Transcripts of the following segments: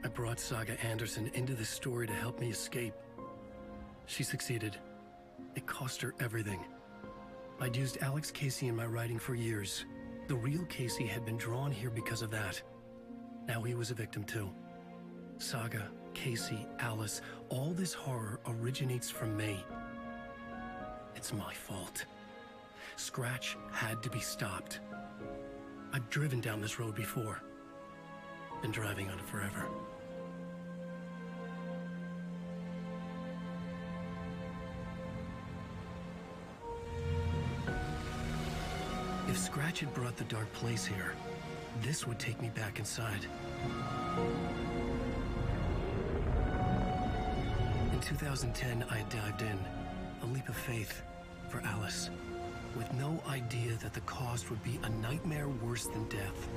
I brought Saga Anderson into this story to help me escape. She succeeded. It cost her everything. I'd used Alex Casey in my writing for years. The real Casey had been drawn here because of that. Now he was a victim too. Saga, Casey, Alice, all this horror originates from me. It's my fault. Scratch had to be stopped. I've driven down this road before. Been driving on it forever. If Scratch had brought the dark place here, this would take me back inside. In 2010, I dived in, a leap of faith, for Alice, with no idea that the cost would be a nightmare worse than death.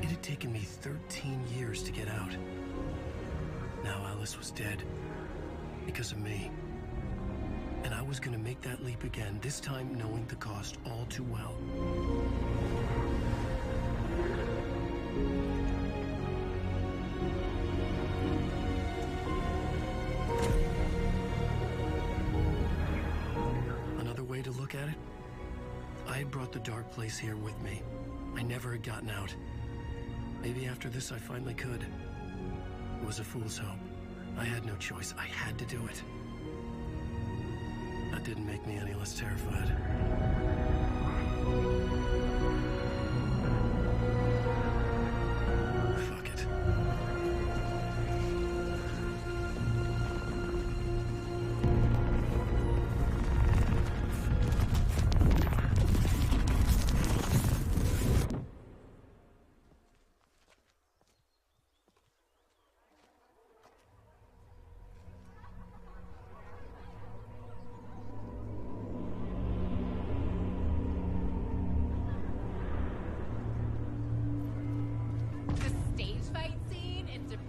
It had taken me 13 years to get out. Now Alice was dead, because of me. And I was gonna make that leap again, this time knowing the cost all too well. Another way to look at it, I had brought the dark place here with me. I never had gotten out. Maybe after this I finally could. It was a fool's hope. I had no choice. I had to do it. That didn't make me any less terrified. Fuck it.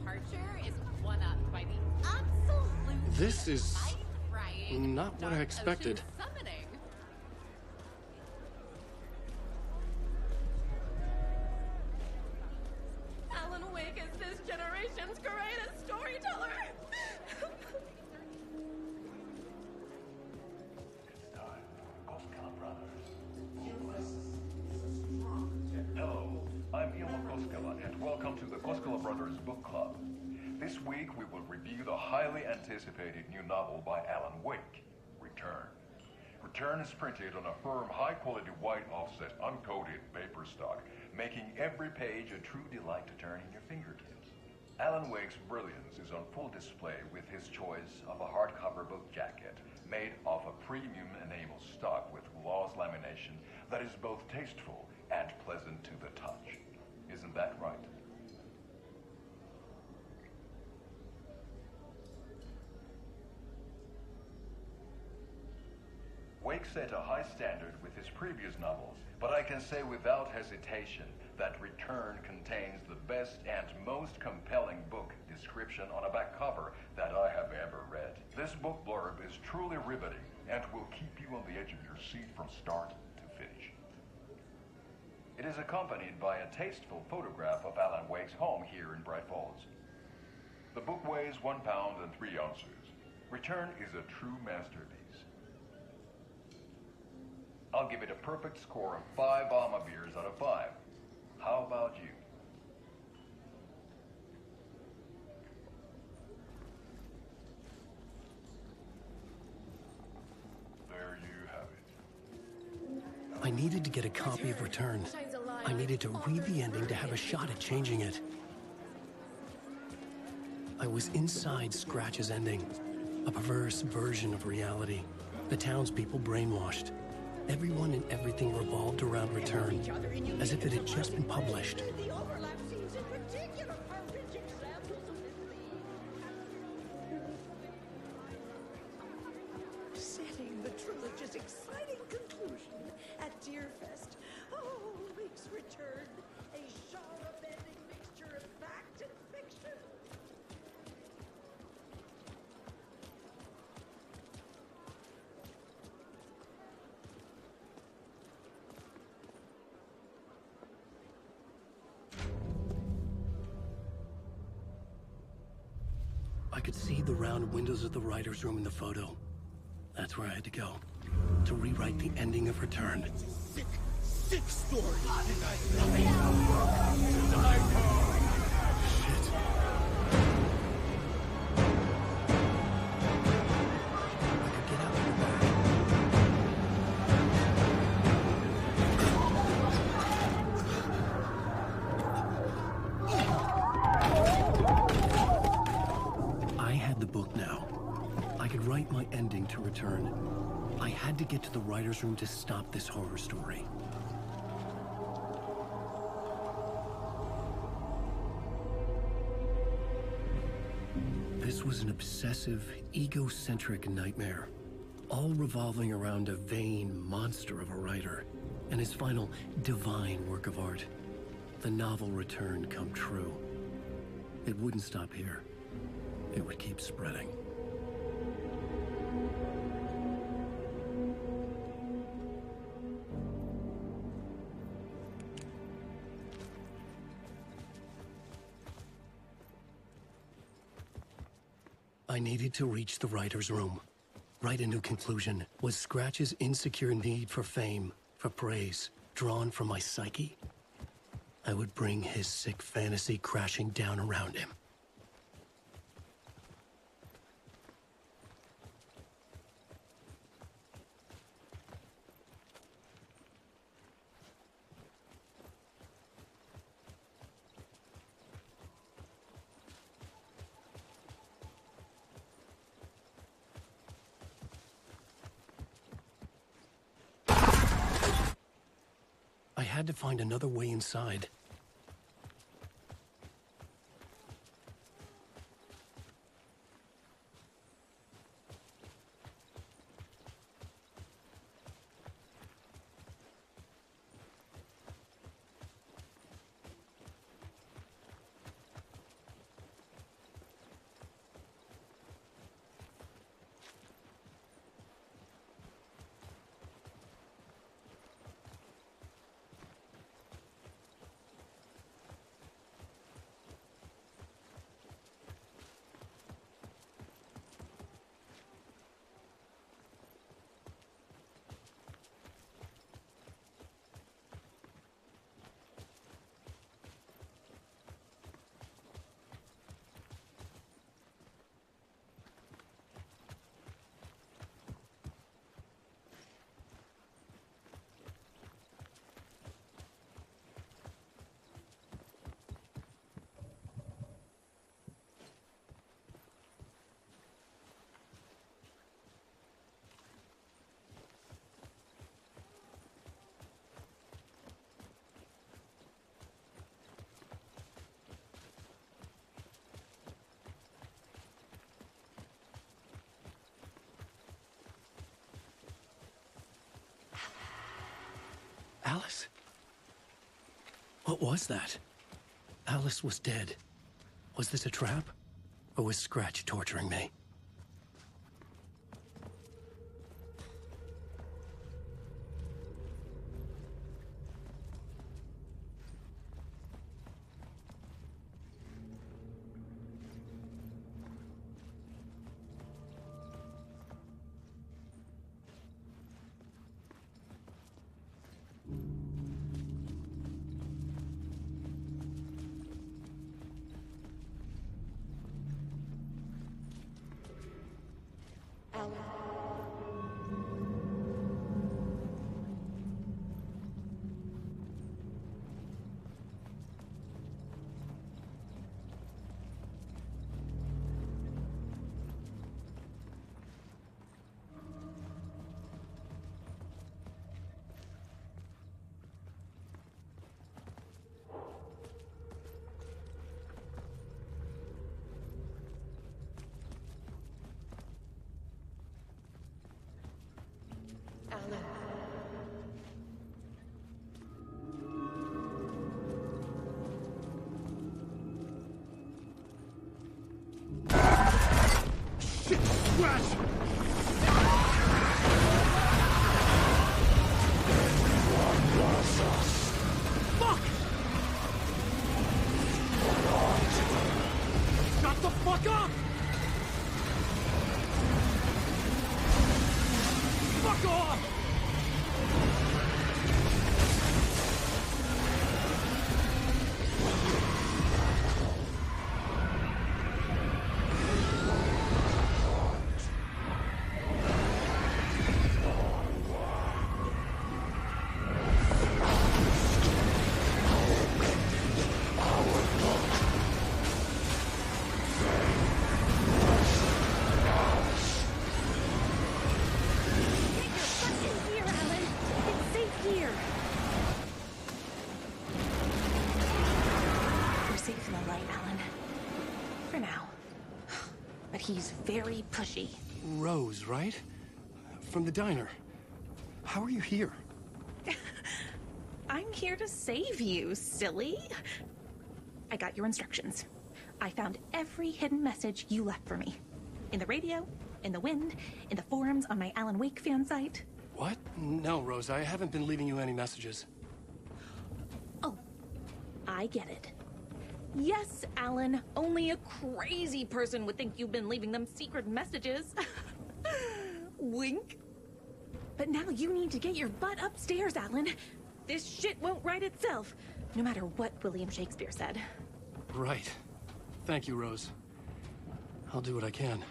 departure is one-upped by the absolute This is right not what I expected. summoning. Alan Wake is this generation's greatest storyteller. Hello, I'm Ilmo Koskela, and welcome to the Koskela Brothers Book Club. This week we will review the highly anticipated new novel by Alan Wake, Return. Return is printed on a firm, high-quality white offset, uncoated paper stock, making every page a true delight to turn in your fingertips. Alan Wake's brilliance is on full display with his choice of a hardcover book jacket made of a premium enamel stock with gloss lamination that is both tasteful and pleasant to the touch. Isn't that right? Wake set a high standard with his previous novels, but I can say without hesitation that Return contains the best and most compelling book description on a back cover that I have ever read. This book blurb is truly riveting and will keep you on the edge of your seat from start to finish. It is accompanied by a tasteful photograph of Alan Wake's home here in Bright Falls. The book weighs 1 pound and 3 ounces. Return is a true masterpiece. I'll give it a perfect score of 5 Alma beers out of 5. How about you? There you have it. I needed to get a copy of Return. I needed to read the ending to have a shot at changing it. I was inside Scratch's ending, a perverse version of reality. The townspeople brainwashed. Everyone and everything revolved around Return, as if it had just been published. The overlap scenes in particular are rich examples of this. Setting the trilogy's exciting conclusion at Deerfest. Oh, Wake's Return, a genre-bending mixture of fact and fiction. I could see the round windows of the writer's room in the photo. That's where I had to go, to rewrite the ending of Return. Sick story. Shit. I could get out of the back. I had the book now. I could write my ending to Return. I had to get to the writer's room to stop this horror story. This was an obsessive, egocentric nightmare, all revolving around a vain monster of a writer and his final divine work of art, the novel Return come true. It wouldn't stop here. It would keep spreading. I needed to reach the writer's room. Write a new conclusion. Was Scratch's insecure need for fame, for praise, drawn from my psyche? I would bring his sick fantasy crashing down around him. I had to find another way inside. Alice? What was that? Alice was dead. Was this a trap? Or was Scratch torturing me? Shit! Scratch! Fuck! Shut the fuck up! Fuck off! He's very pushy. Rose, right? From the diner. How are you here? I'm here to save you, silly. I got your instructions. I found every hidden message you left for me. In the radio, in the wind, in the forums on my Alan Wake fan site. What? No, Rose, I haven't been leaving you any messages. Oh, I get it. Yes, Alan, only a crazy person would think you've been leaving them secret messages. Wink. But now you need to get your butt upstairs, Alan. This shit won't right itself, no matter what William Shakespeare said. Right. Thank you, Rose. I'll do what I can.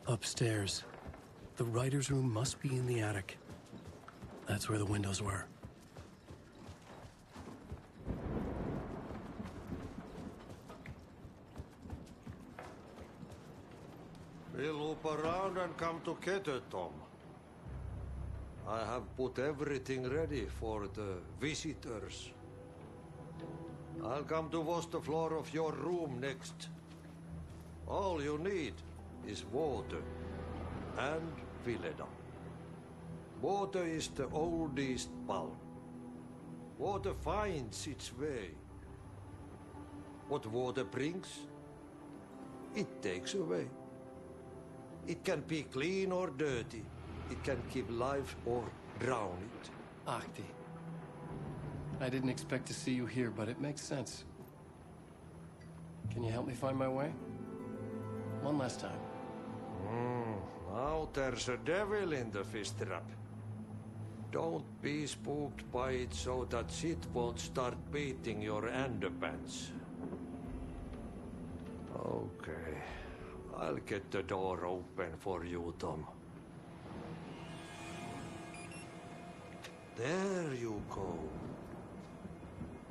Upstairs. The writer's room must be in the attic. That's where the windows were. We'll loop around and come together, Tom. I have put everything ready for the visitors. I'll come to wash the floor of your room next. All you need is water and Vileda. Water is the oldest bulb. Water finds its way. What water brings, it takes away. It can be clean or dirty. It can keep life or drown it. Ahti. I didn't expect to see you here, but it makes sense. Can you help me find my way? One last time. Now there's a devil in the fish trap. Don't be spooked by it so that shit won't start beating your underpants. Okay. I'll get the door open for you, Tom. There you go.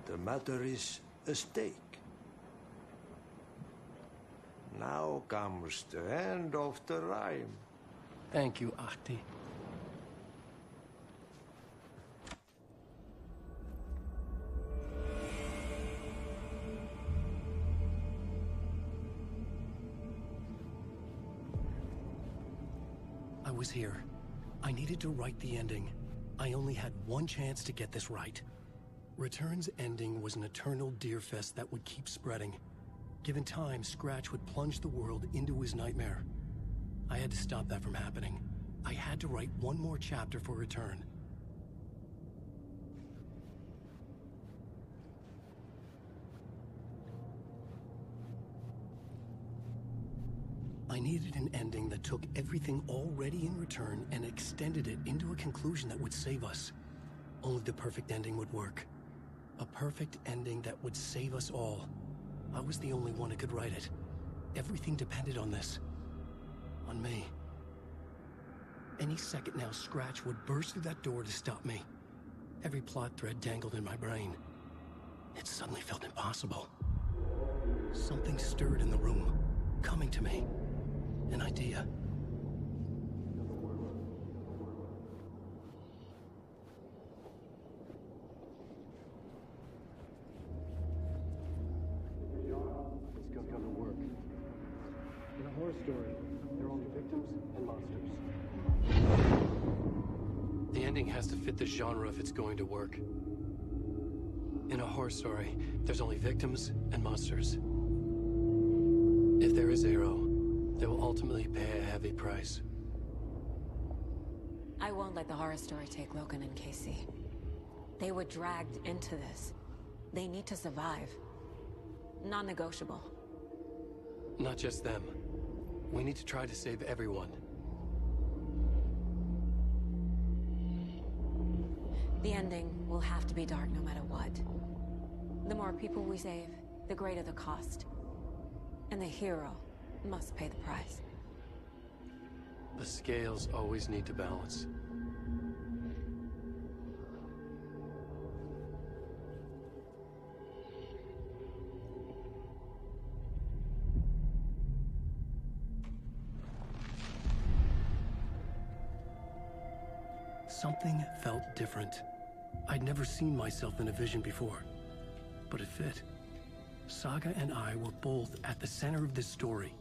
The matter is a stake. Now comes the end of the rhyme. Thank you, Ahti. I was here, I needed to write the ending. I only had one chance to get this right. Return's ending was an eternal Deerfest that would keep spreading. Given time, Scratch would plunge the world into his nightmare. I had to stop that from happening. I had to write one more chapter for Return. I needed an ending that took everything already in Return and extended it into a conclusion that would save us. Only the perfect ending would work. A perfect ending that would save us all. I was the only one who could write it. Everything depended on this. On me. Any second now, Scratch would burst through that door to stop me. Every plot thread dangled in my brain. It suddenly felt impossible. Something stirred in the room, coming to me. An idea. It's gonna work. In a horror story, there are only victims and monsters. The ending has to fit the genre if it's going to work. In a horror story, there's only victims and monsters. If there is Arrow, they will ultimately pay a heavy price. I won't let the horror story take Logan and Casey. They were dragged into this. They need to survive. Non-negotiable. Not just them. We need to try to save everyone. The ending will have to be dark no matter what. The more people we save, the greater the cost. And the hero must pay the price. The scales always need to balance. Something felt different. I'd never seen myself in a vision before, but it fit. Saga and I were both at the center of this story.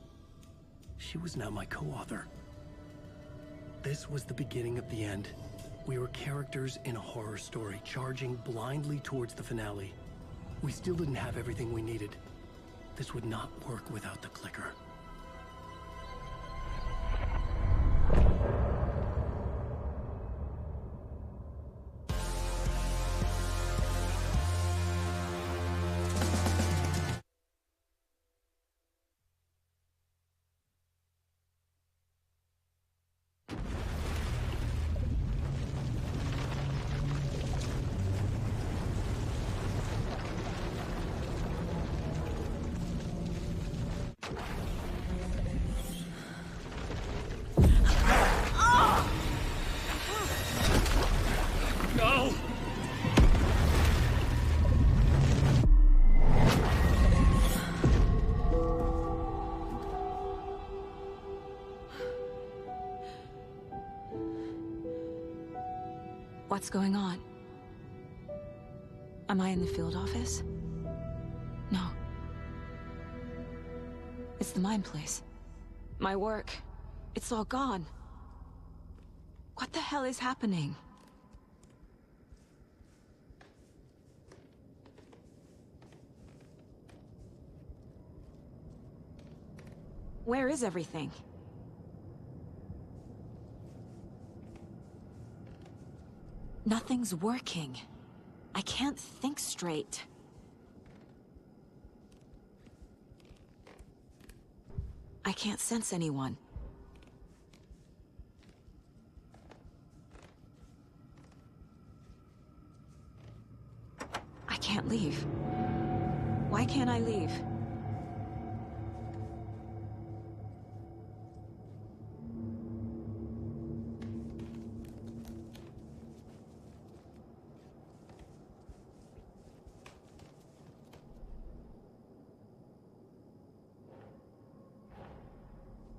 She was now my co-author. This was the beginning of the end. We were characters in a horror story, charging blindly towards the finale. We still didn't have everything we needed. This would not work without the clicker. What's going on? Am I in the field office? No. It's the mine place. My work. It's all gone. What the hell is happening? Where is everything? Nothing's working. I can't think straight. I can't sense anyone. I can't leave. Why can't I leave?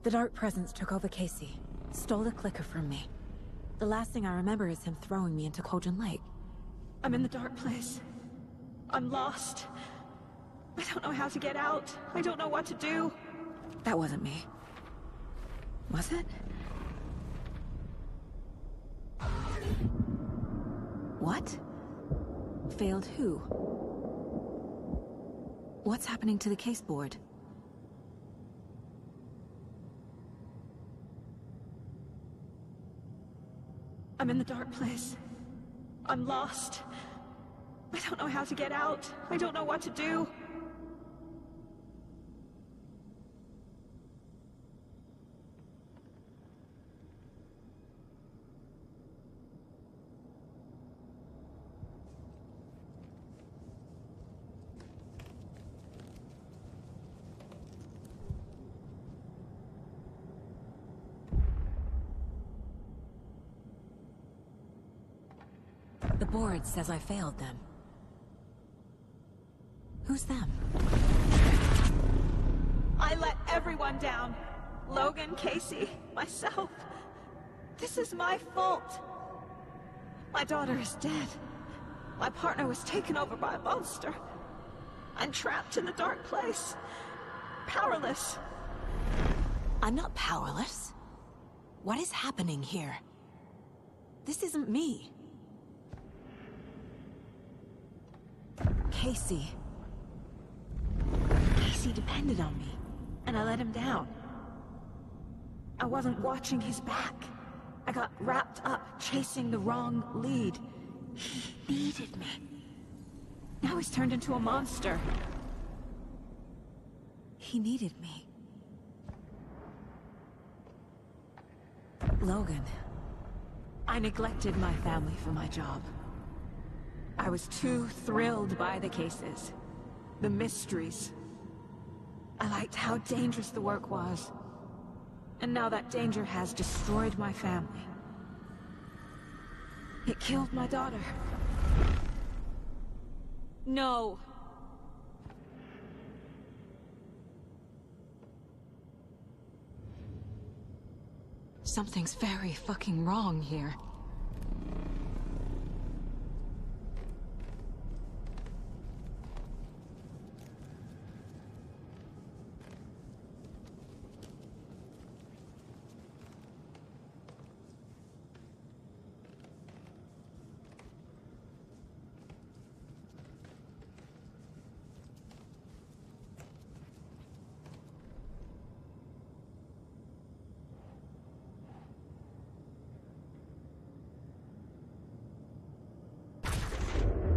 The Dark Presence took over Casey, stole the clicker from me. The last thing I remember is him throwing me into Cauldron Lake. I'm in the dark place. I'm lost. I don't know how to get out. I don't know what to do. That wasn't me. Was it? What? Failed who? What's happening to the case board? I'm in the dark place. I'm lost. I don't know how to get out. I don't know what to do. The board says I failed them. Who's them? I let everyone down. Logan, Casey, myself. This is my fault. My daughter is dead. My partner was taken over by a monster. I'm trapped in the dark place. Powerless. I'm not powerless. What is happening here? This isn't me. Casey. Casey depended on me, and I let him down. I wasn't watching his back. I got wrapped up chasing the wrong lead. He needed me. Now he's turned into a monster. He needed me. Logan. I neglected my family for my job. I was too thrilled by the cases, the mysteries. I liked how dangerous the work was. And now that danger has destroyed my family. It killed my daughter. No. Something's very fucking wrong here.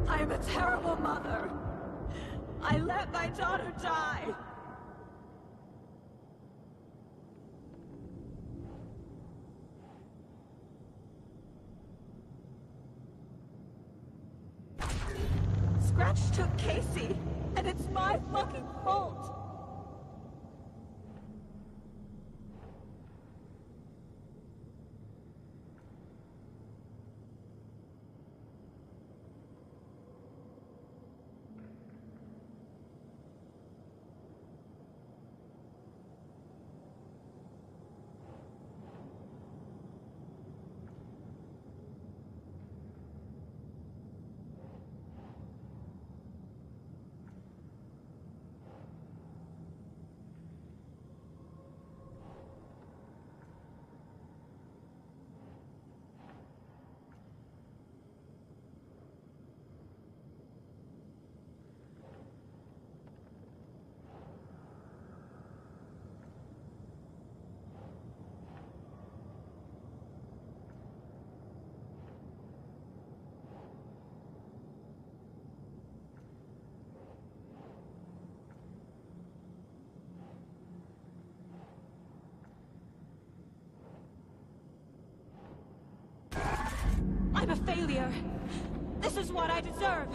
I'm a terrible mother. I let my daughter die. Scratch took Casey, and it's my fucking fault. I'm a failure. This is what I deserve.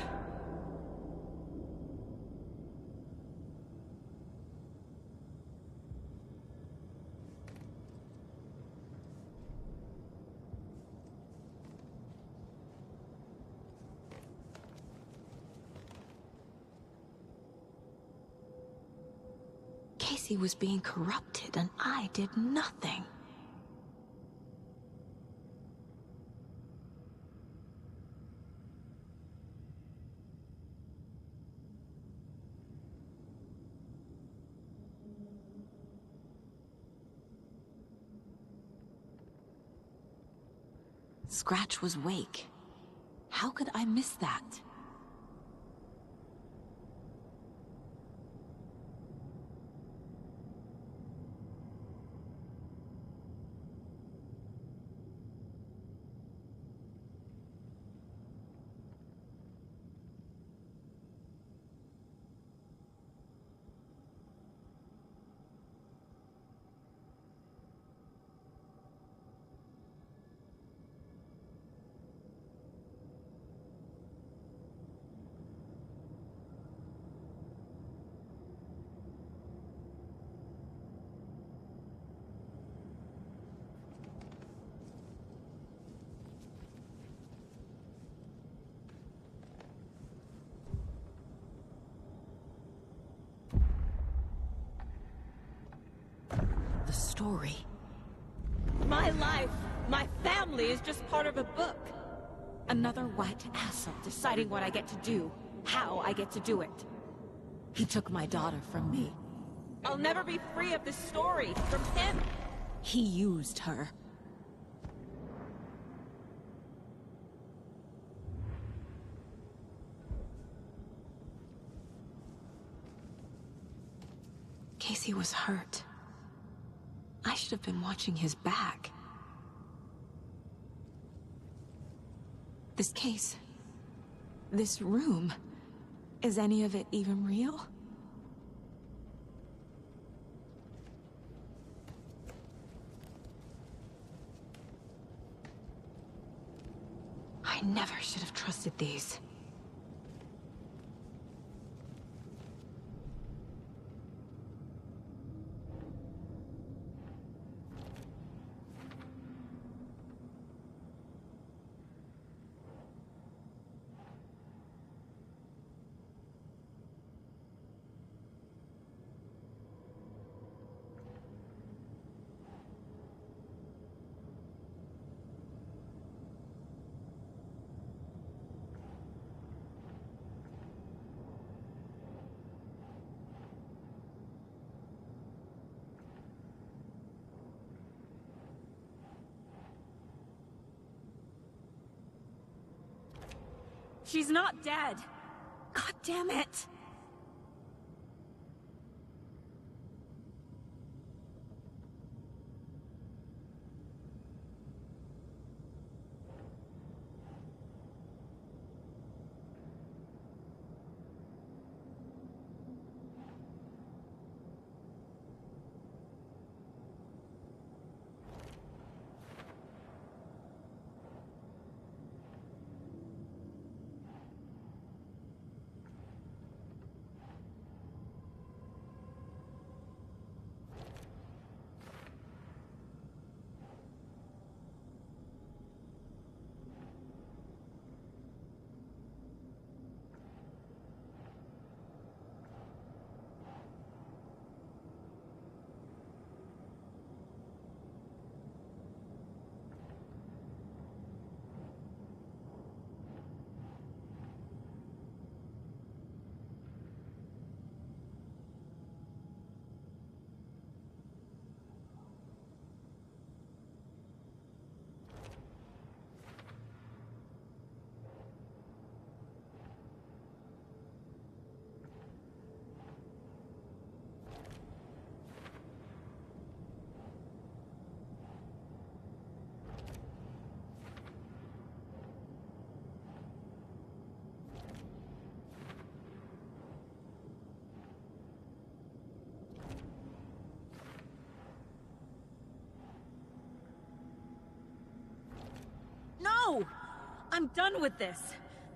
Casey was being corrupted, and I did nothing. Scratch was Wake. How could I miss that? The story. My life, my family is just part of a book. Another white asshole deciding what I get to do, how I get to do it. He took my daughter from me. I'll never be free of this story from him. He used her. Casey was hurt. I should have been watching his back. This case, this room, is any of it even real? I never should have trusted these. She's not dead. God damn it. No! I'm done with this.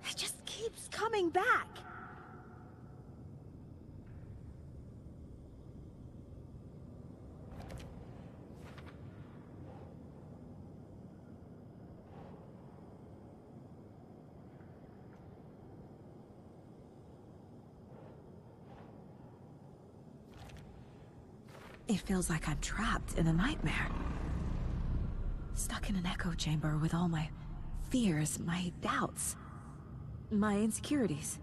It just keeps coming back. It feels like I'm trapped in a nightmare. Stuck in an echo chamber with all my fears, my doubts, my insecurities.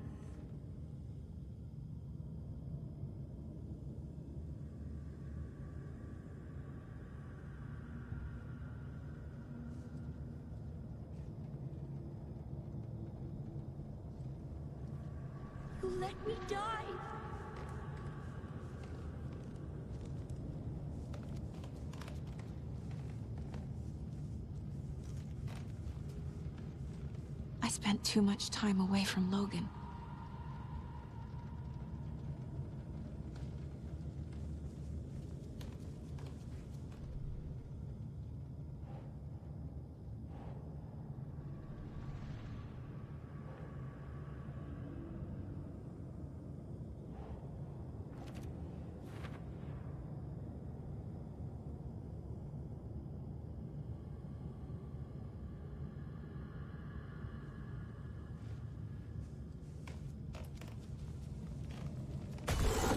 Let me die. I spent too much time away from Logan.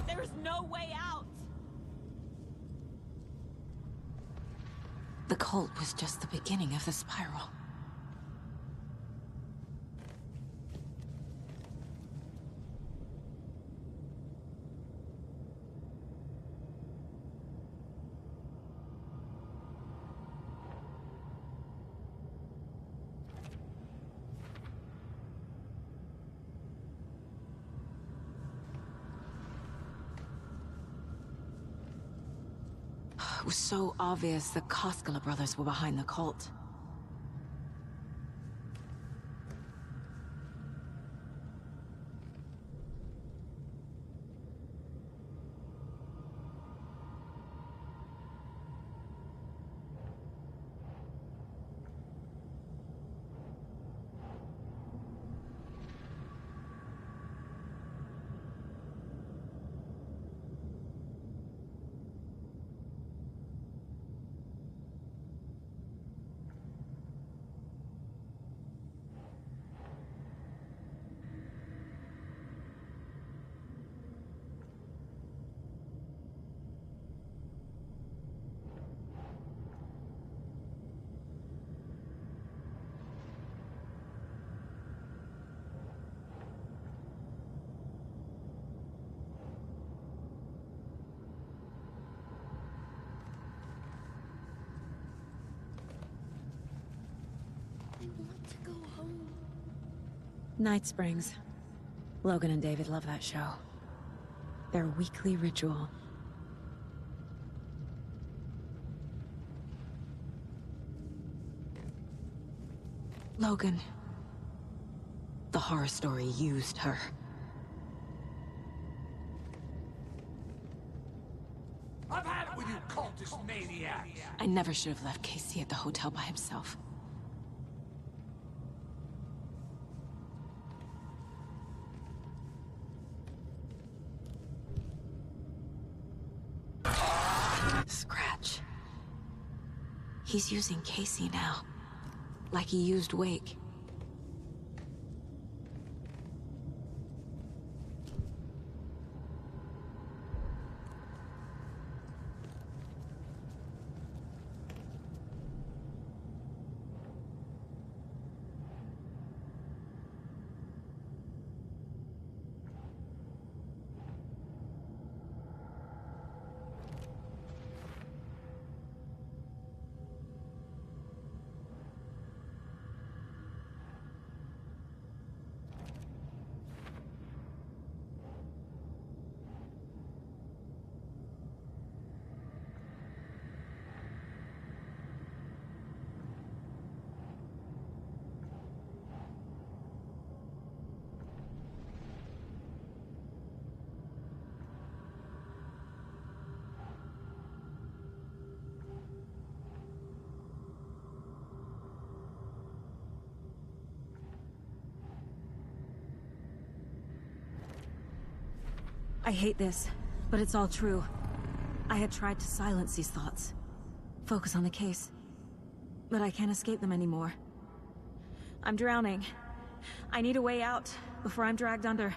There's no way out! The cult was just the beginning of the spiral. It was so obvious the Koskela brothers were behind the cult. I want to go home. Night Springs. Logan and David love that show. Their weekly ritual. Logan. The horror story used her. I've had it with you cultist maniacs! I never should have left Casey at the hotel by himself. Scratch. He's using Casey now. Like he used Wake. I hate this, but it's all true. I had tried to silence these thoughts. Focus on the case. But I can't escape them anymore. I'm drowning. I need a way out before I'm dragged under.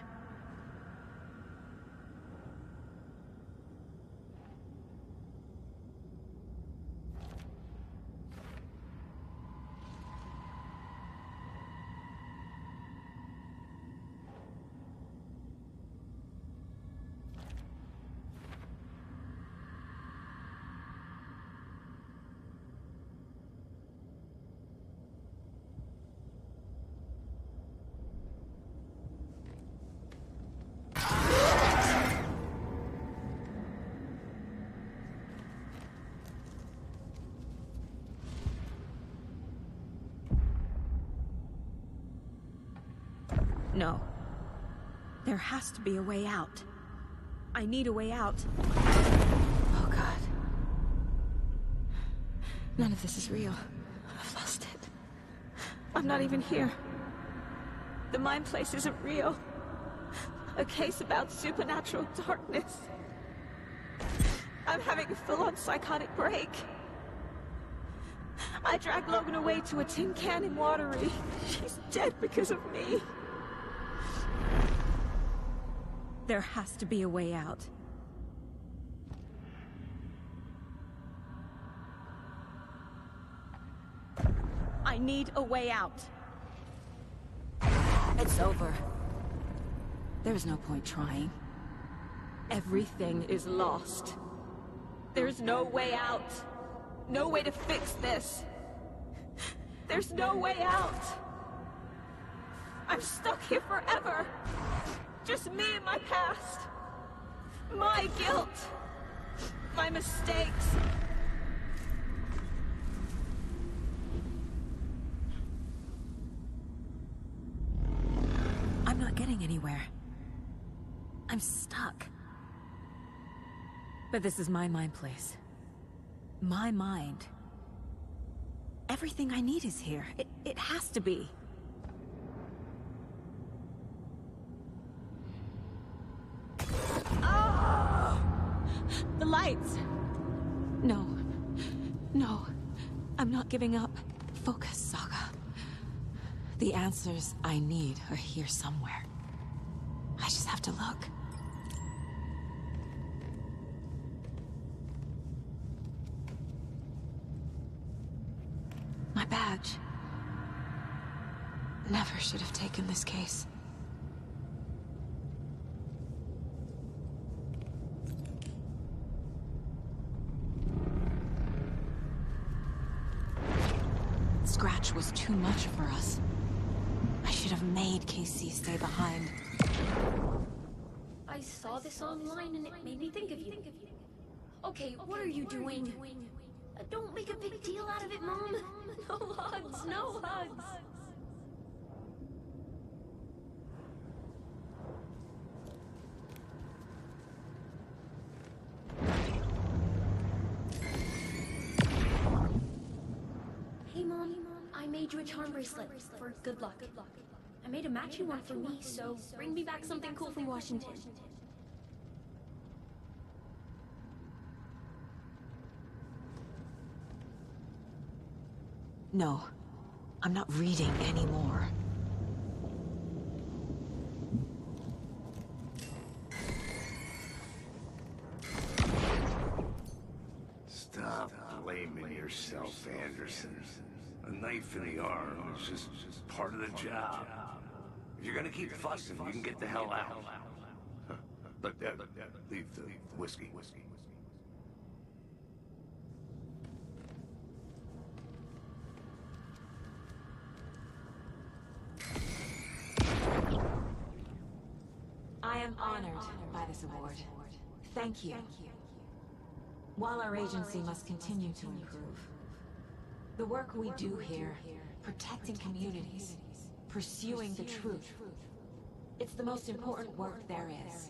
No. There has to be a way out. I need a way out. Oh, God. None of this is real. I've lost it. I'm not even here. The mind place isn't real. A case about supernatural darkness. I'm having a full-on psychotic break. I dragged Logan away to a tin can in Watery. She's dead because of me. There has to be a way out. I need a way out. It's over. There's no point trying. Everything is lost. There's no way out. No way to fix this. There's no way out. I'm stuck here forever. Just me and my past. My guilt. My mistakes. I'm not getting anywhere. I'm stuck. But this is my mind place. My mind. Everything I need is here. It has to be. Oh! The lights! No. No. I'm not giving up. Focus, Saga. The answers I need are here somewhere. I just have to look. My badge. Never should have taken this case. Scratch was too much for us. I should have made Casey stay behind. I saw this online and it made me think of you. Okay, what are you doing? Don't make a big deal out of it, Mom. No hugs, no hugs. Hey, Mom. I made you a charm bracelet for good luck. I made a matching one for me, so bring me back something cool from Washington. No, I'm not reading anymore. Stop blaming yourself, Anderson. A knife in the arm is just part of the job. If you're gonna keep fussing, you can get the hell out. But leave the whiskey. I am honored by this award. Thank you. While our agency must continue to improve, the work we do here, protecting communities, pursuing the truth, it's the most important work there is.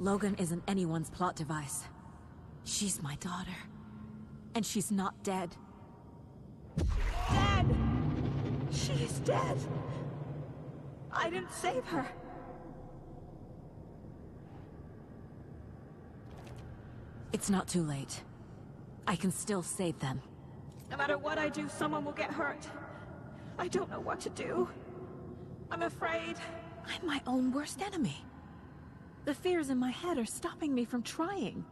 Logan isn't anyone's plot device. She's my daughter. And she's not dead. Dead! She is dead! I didn't save her. It's not too late. I can still save them. No matter what I do, someone will get hurt. I don't know what to do. I'm afraid. I'm my own worst enemy. The fears in my head are stopping me from trying.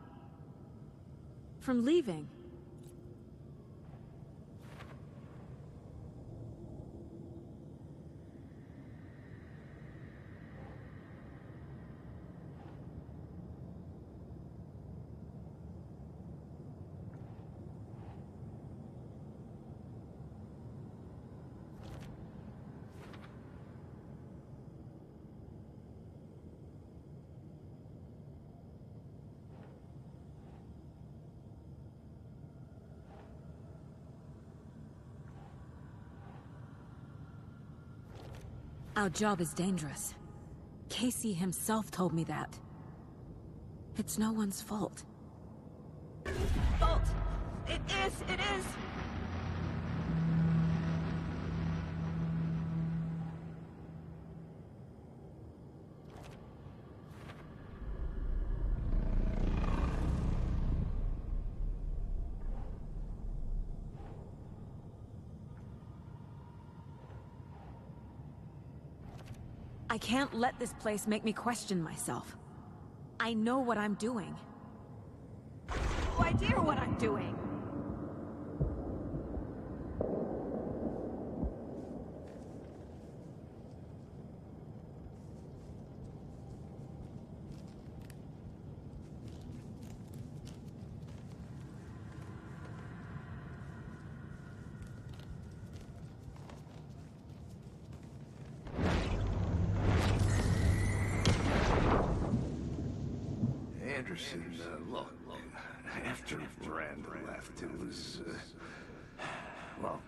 From leaving. Our job is dangerous. Casey himself told me that. It's no one's fault. Fault! It is! I can't let this place make me question myself. I know what I'm doing. No idea what I'm doing! Anderson, look, after Miranda left, it was, well,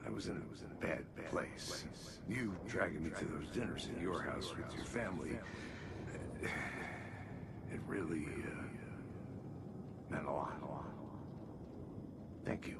I was in a bad place. You dragging me to those dinners at your house with your family, it really, meant a lot. Thank you.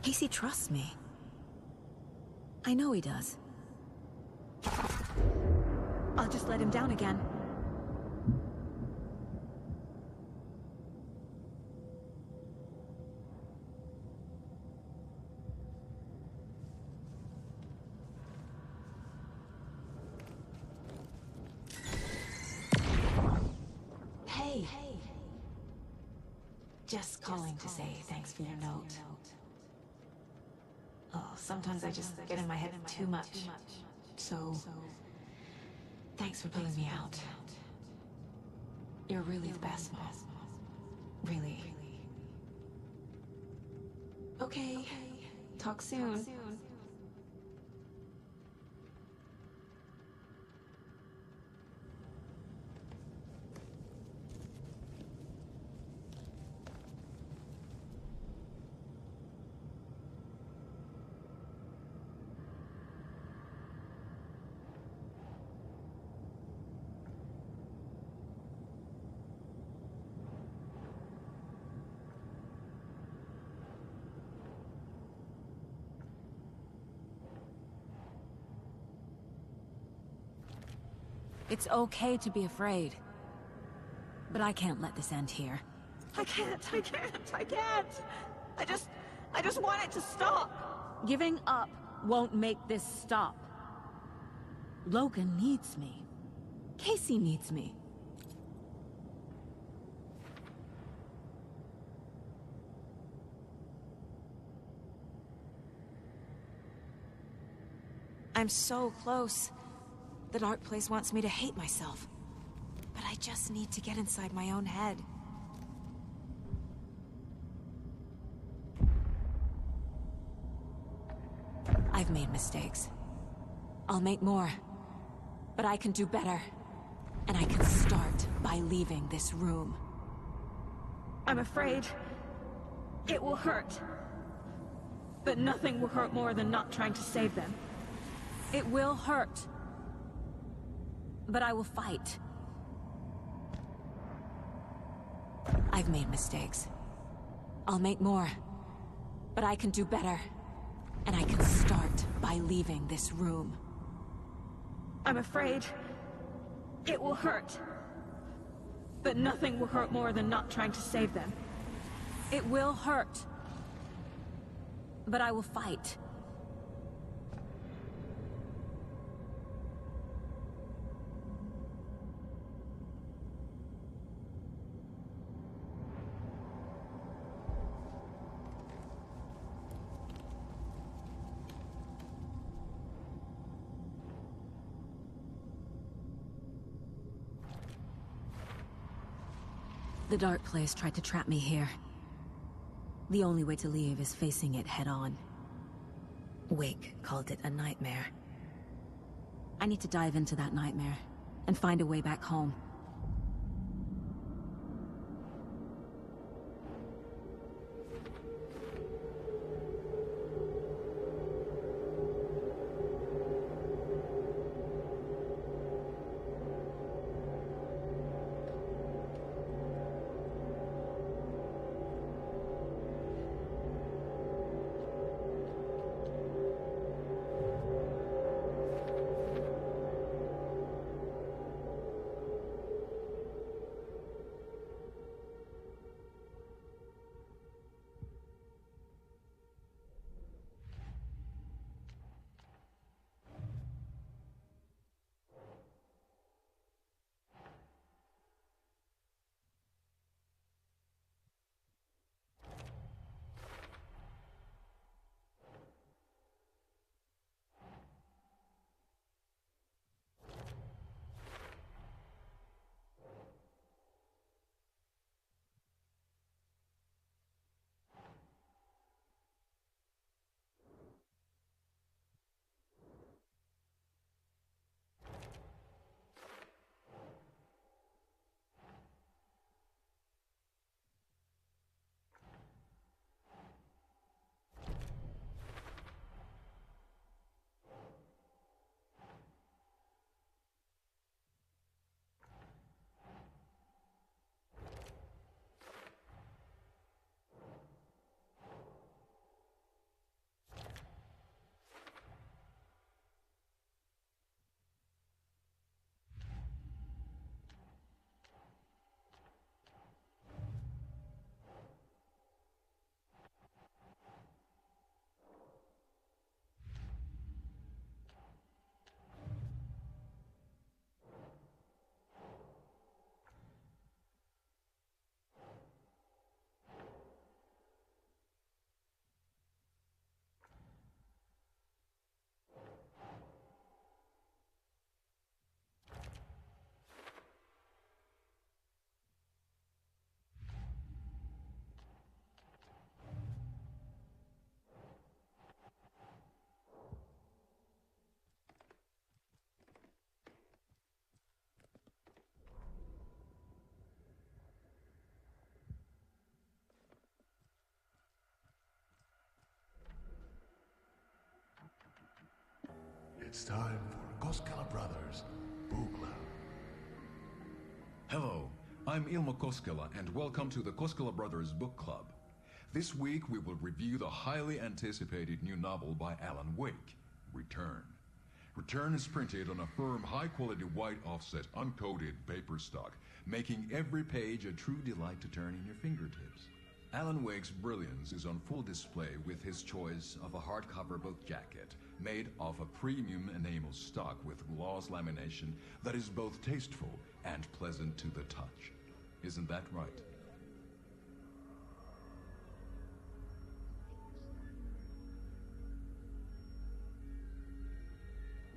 Casey trusts me. I know he does. I'll just let him down again. Hey. Just calling to say thanks for your note. Oh, sometimes I just get in my head too much. So, thanks for pulling me out. You're really the best, Mom. Really. Okay. Talk soon. It's okay to be afraid. But I can't let this end here. I can't. I just want it to stop. Giving up won't make this stop. Logan needs me. Casey needs me. I'm so close. The dark place wants me to hate myself. But I just need to get inside my own head. I've made mistakes. I'll make more. But I can do better. And I can start by leaving this room. I'm afraid it will hurt. But nothing will hurt more than not trying to save them. It will hurt. But I will fight. I've made mistakes. I'll make more. But I can do better. And I can start by leaving this room. I'm afraid it will hurt. But nothing will hurt more than not trying to save them. It will hurt. But I will fight. The Dark Place tried to trap me here. The only way to leave is facing it head-on. Wake called it a nightmare. I need to dive into that nightmare, and find a way back home. It's time for Koskela Brothers Book Club. Hello, I'm Ilmo Koskela, and welcome to the Koskela Brothers Book Club. This week we will review the highly anticipated new novel by Alan Wake, Return. Return is printed on a firm, high-quality white offset, uncoated paper stock, making every page a true delight to turn in your fingertips. Alan Wake's brilliance is on full display with his choice of a hardcover book jacket made of a premium enamel stock with gloss lamination that is both tasteful and pleasant to the touch. Isn't that right?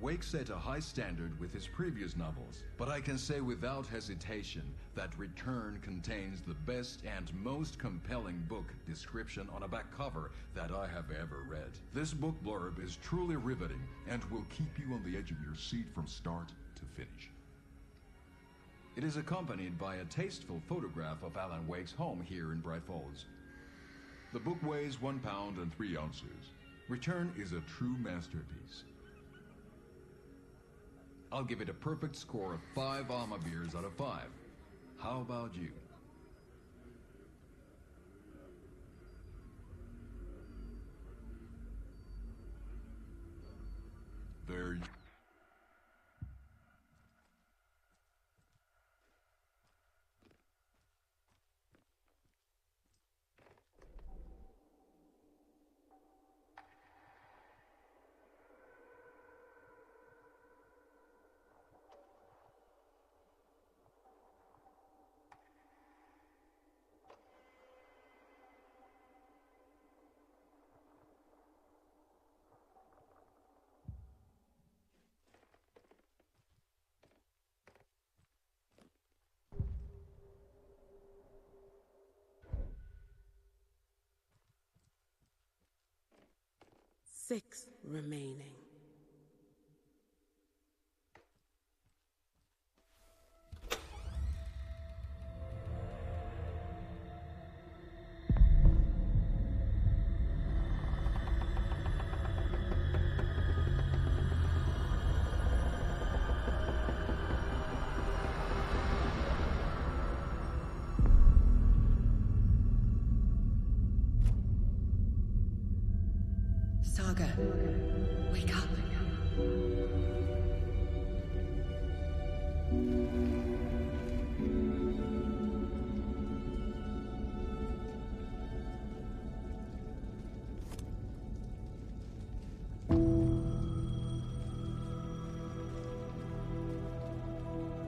Wake set a high standard with his previous novels, but I can say without hesitation that Return contains the best and most compelling book description on a back cover that I have ever read. This book blurb is truly riveting and will keep you on the edge of your seat from start to finish. It is accompanied by a tasteful photograph of Alan Wake's home here in Bright Falls. The book weighs 1 pound and 3 ounces. Return is a true masterpiece. I'll give it a perfect score of 5 Alma beers out of 5. How about you? 6 remaining. Saga, wake up.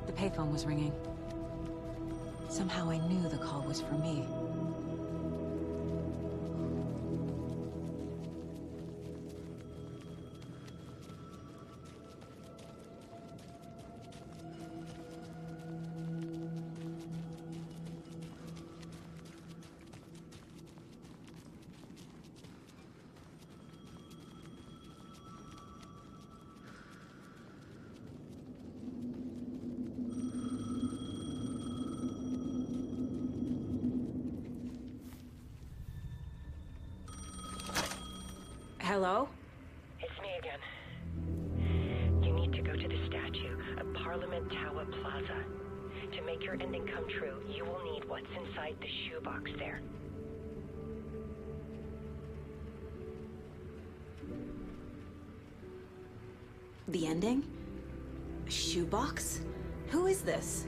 The payphone was ringing. Somehow I knew the call was for me. Hello? It's me again. You need to go to the statue at Parliament Tower Plaza. To make your ending come true, you will need what's inside the shoebox there. The ending? A shoebox? Who is this?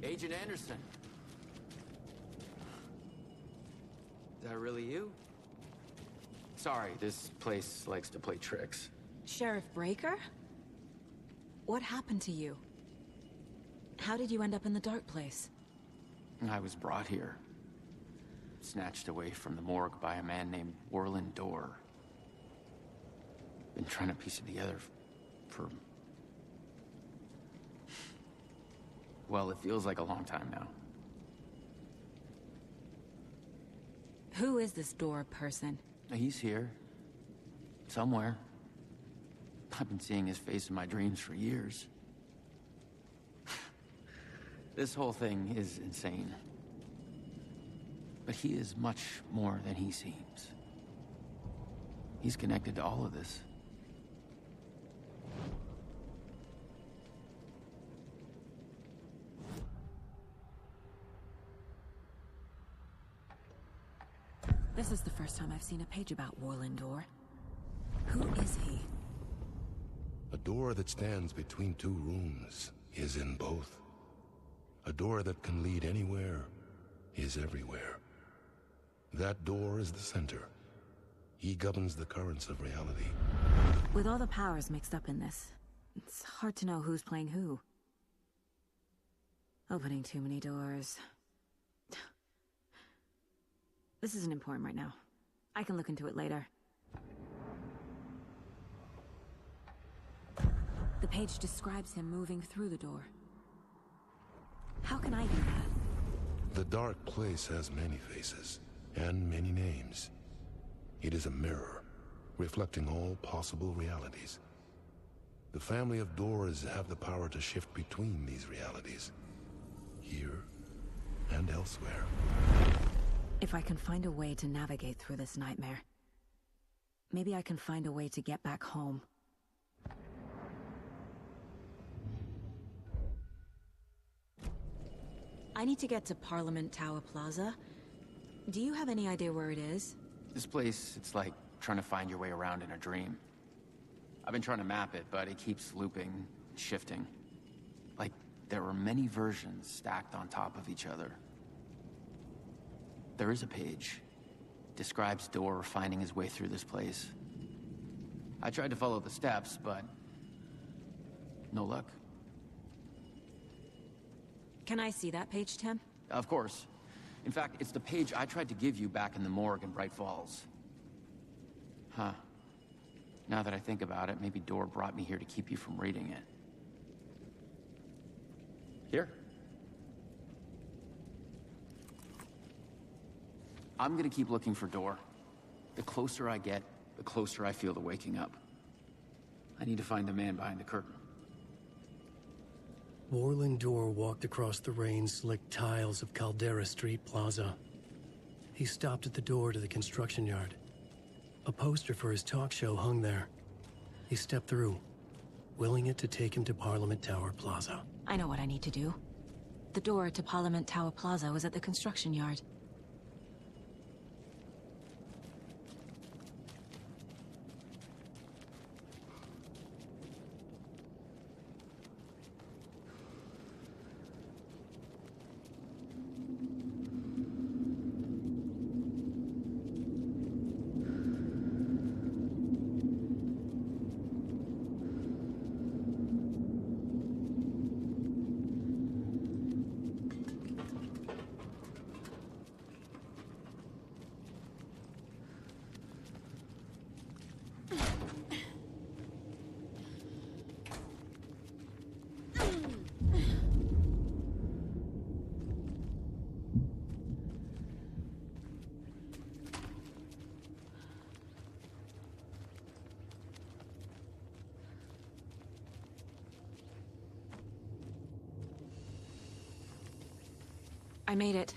Agent Anderson. Is that really you? Sorry, this place likes to play tricks. Sheriff Breaker? What happened to you? How did you end up in the dark place? I was brought here. Snatched away from the morgue by a man named Warland Dorr. Been trying to piece it together for... well, it feels like a long time now. Who is this Dorr person? He's here. Somewhere. I've been seeing his face in my dreams for years. This whole thing is insane. But he is much more than he seems. He's connected to all of this. This is the first time I've seen a page about Warland Dorr. Who is he? A door that stands between two rooms is in both. A door that can lead anywhere is everywhere. That door is the center. He governs the currents of reality. With all the powers mixed up in this, it's hard to know who's playing who. Opening too many doors. This isn't important right now. I can look into it later. The page describes him moving through the door. How can I do that? The dark place has many faces, and many names. It is a mirror, reflecting all possible realities. The family of Doors have the power to shift between these realities, here and elsewhere. If I can find a way to navigate through this nightmare, maybe I can find a way to get back home. I need to get to Parliament Tower Plaza. Do you have any idea where it is? This place, it's like trying to find your way around in a dream. I've been trying to map it, but it keeps looping, shifting. Like there are many versions stacked on top of each other. There is a page. Describes Door finding his way through this place. I tried to follow the steps, but no luck. Can I see that page, Tim? Of course. In fact, it's the page I tried to give you back in the morgue in Bright Falls. Huh. Now that I think about it, maybe Door brought me here to keep you from reading it. Here. I'm gonna keep looking for Door. The closer I get, the closer I feel to waking up. I need to find the man behind the curtain. Warland Door walked across the rain-slicked tiles of Caldera Street Plaza. He stopped at the door to the construction yard. A poster for his talk show hung there. He stepped through, willing it to take him to Parliament Tower Plaza. I know what I need to do. The door to Parliament Tower Plaza was at the construction yard. I made it.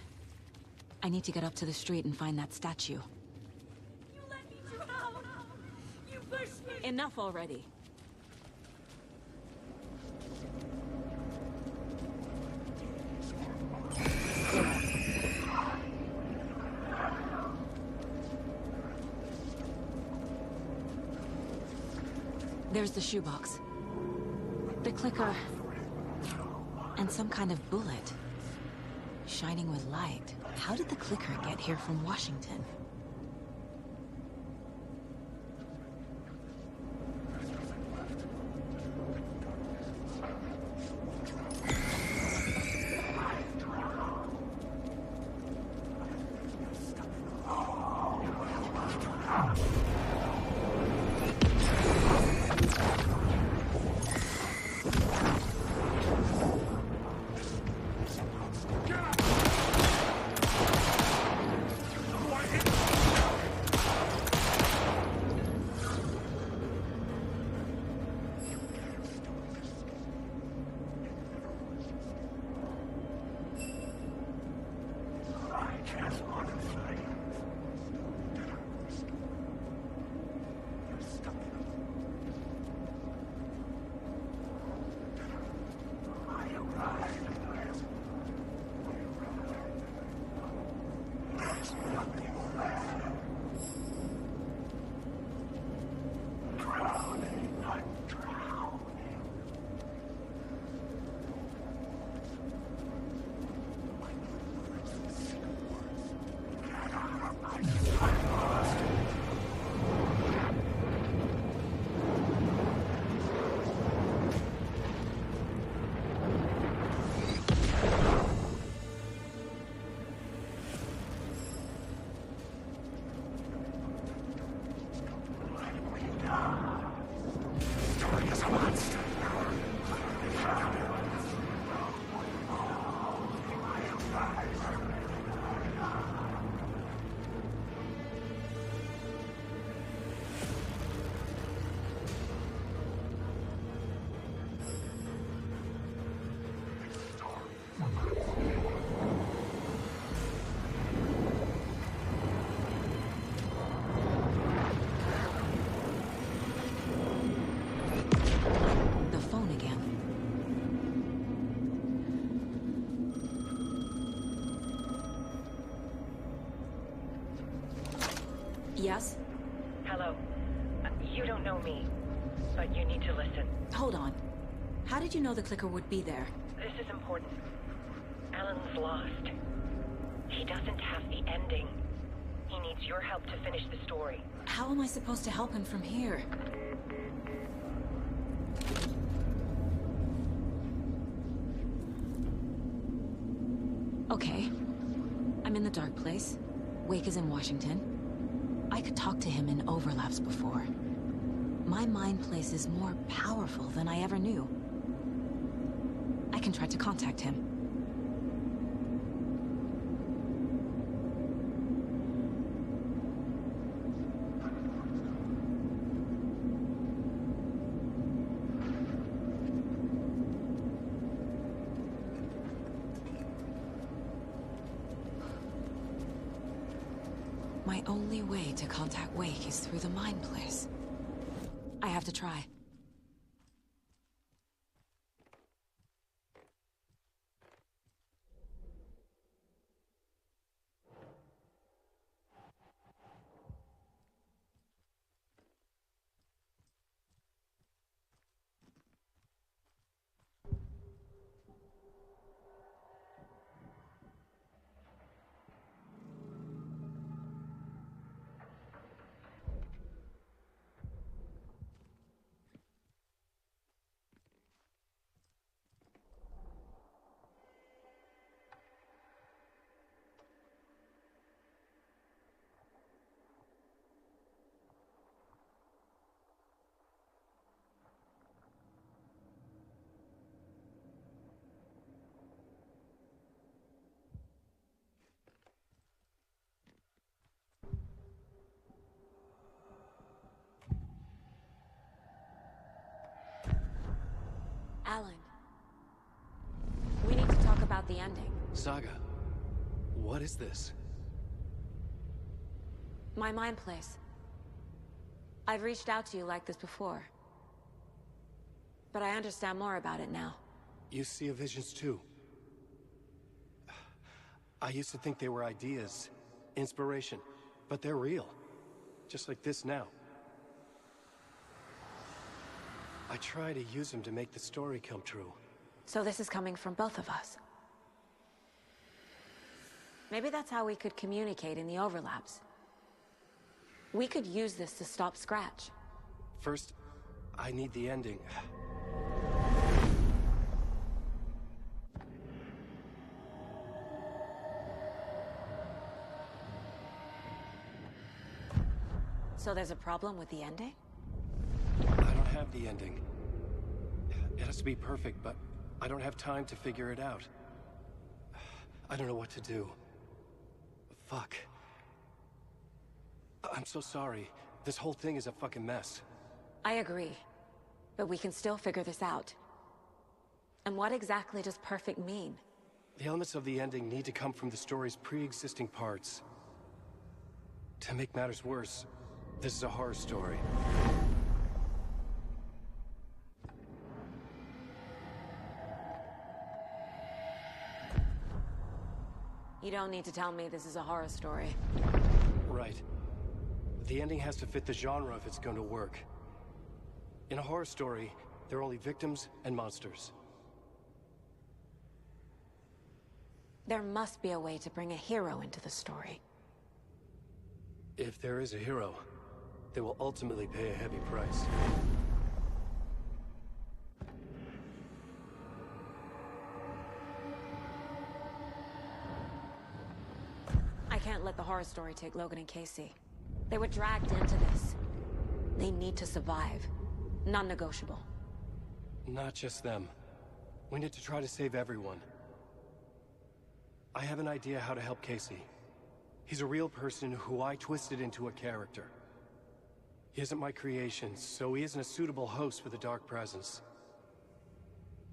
I need to get up to the street and find that statue. You let me drown! You pushed me! Enough already. There's the shoebox. The clicker. And some kind of bullet. Shining with light. How did the clicker get here from Washington? Yes? Hello. You don't know me, but you need to listen. Hold on. How did you know the clicker would be there? This is important. Alan's lost. He doesn't have the ending. He needs your help to finish the story. How am I supposed to help him from here? Okay. I'm in the dark place. Wake is in Washington. I could talk to him in overlaps before. My mind place is more powerful than I ever knew. I can try to contact him. My only way to contact Wake is through the mind place. I have to try. Alan. We need to talk about the ending. Saga, what is this? My mind place. I've reached out to you like this before. But I understand more about it now. You see visions too. I used to think they were ideas, inspiration, but they're real. Just like this now. I try to use them to make the story come true. So this is coming from both of us. Maybe that's how we could communicate in the overlaps. We could use this to stop Scratch. First, I need the ending. So there's a problem with the ending? I don't have the ending. It has to be perfect, but I don't have time to figure it out. I don't know what to do. Fuck. I'm so sorry. This whole thing is a fucking mess. I agree. But we can still figure this out. And what exactly does perfect mean? The elements of the ending need to come from the story's pre-existing parts. To make matters worse, this is a horror story. You don't need to tell me this is a horror story. Right. The ending has to fit the genre if it's going to work. In a horror story, there are only victims and monsters. There must be a way to bring a hero into the story. If there is a hero, they will ultimately pay a heavy price. I can't let the horror story take Logan and Casey. They were dragged into this. They need to survive. Non-negotiable. Not just them. We need to try to save everyone. I have an idea how to help Casey. He's a real person who I twisted into a character. He isn't my creation, so he isn't a suitable host for the Dark Presence.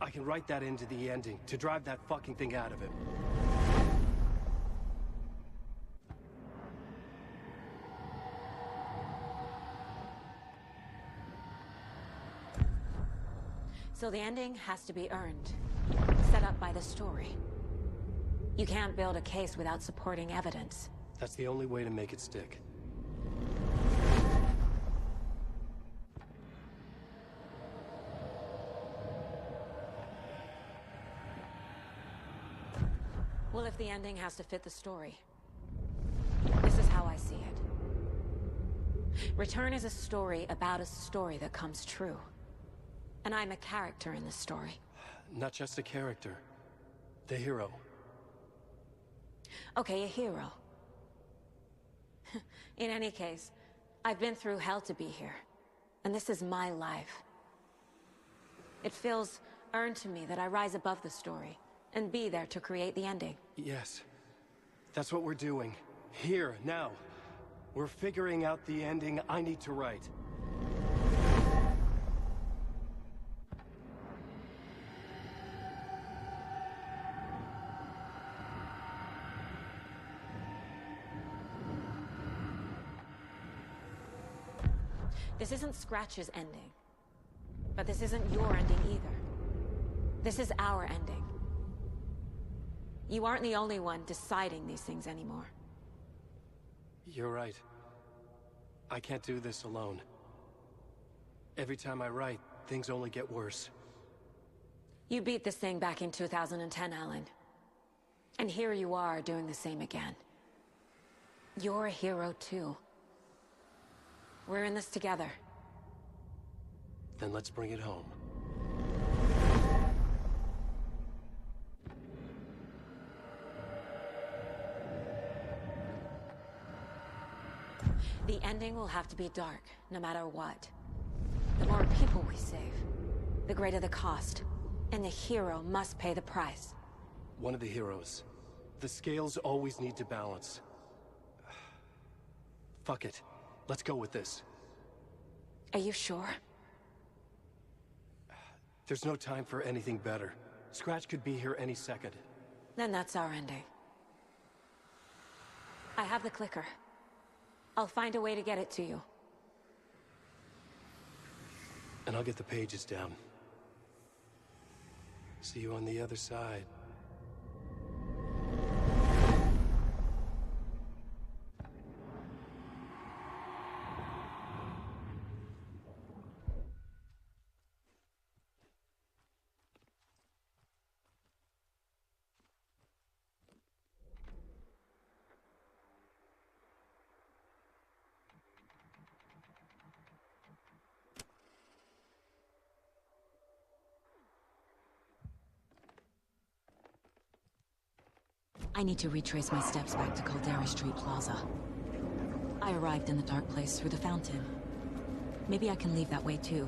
I can write that into the ending to drive that fucking thing out of him. So the ending has to be earned. Set up by the story. You can't build a case without supporting evidence. That's the only way to make it stick. Well, if the ending has to fit the story, this is how I see it. Return is a story about a story that comes true. And I'm a character in this story. Not just a character. The hero. Okay, a hero. In any case, I've been through hell to be here. And this is my life. It feels earned to me that I rise above the story and be there to create the ending. Yes. That's what we're doing. Here, now. We're figuring out the ending I need to write. This isn't Scratch's ending. But this isn't your ending either. This is our ending. You aren't the only one deciding these things anymore. You're right. I can't do this alone. Every time I write, things only get worse. You beat this thing back in 2010, Alan. And here you are doing the same again. You're a hero too. We're in this together. Then let's bring it home. The ending will have to be dark, no matter what. The more people we save, the greater the cost. And the hero must pay the price. One of the heroes. The scales always need to balance. Fuck it. Let's go with this. Are you sure? There's no time for anything better. Scratch could be here any second. Then that's our ending. I have the clicker. I'll find a way to get it to you. And I'll get the pages down. See you on the other side. I need to retrace my steps back to Caldera Street Plaza. I arrived in the dark place through the fountain. Maybe I can leave that way too.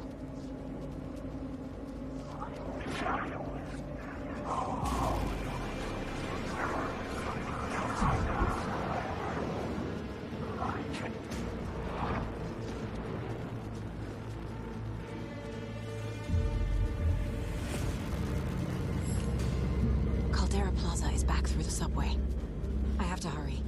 Caldera Plaza is back through the subway. I have to hurry.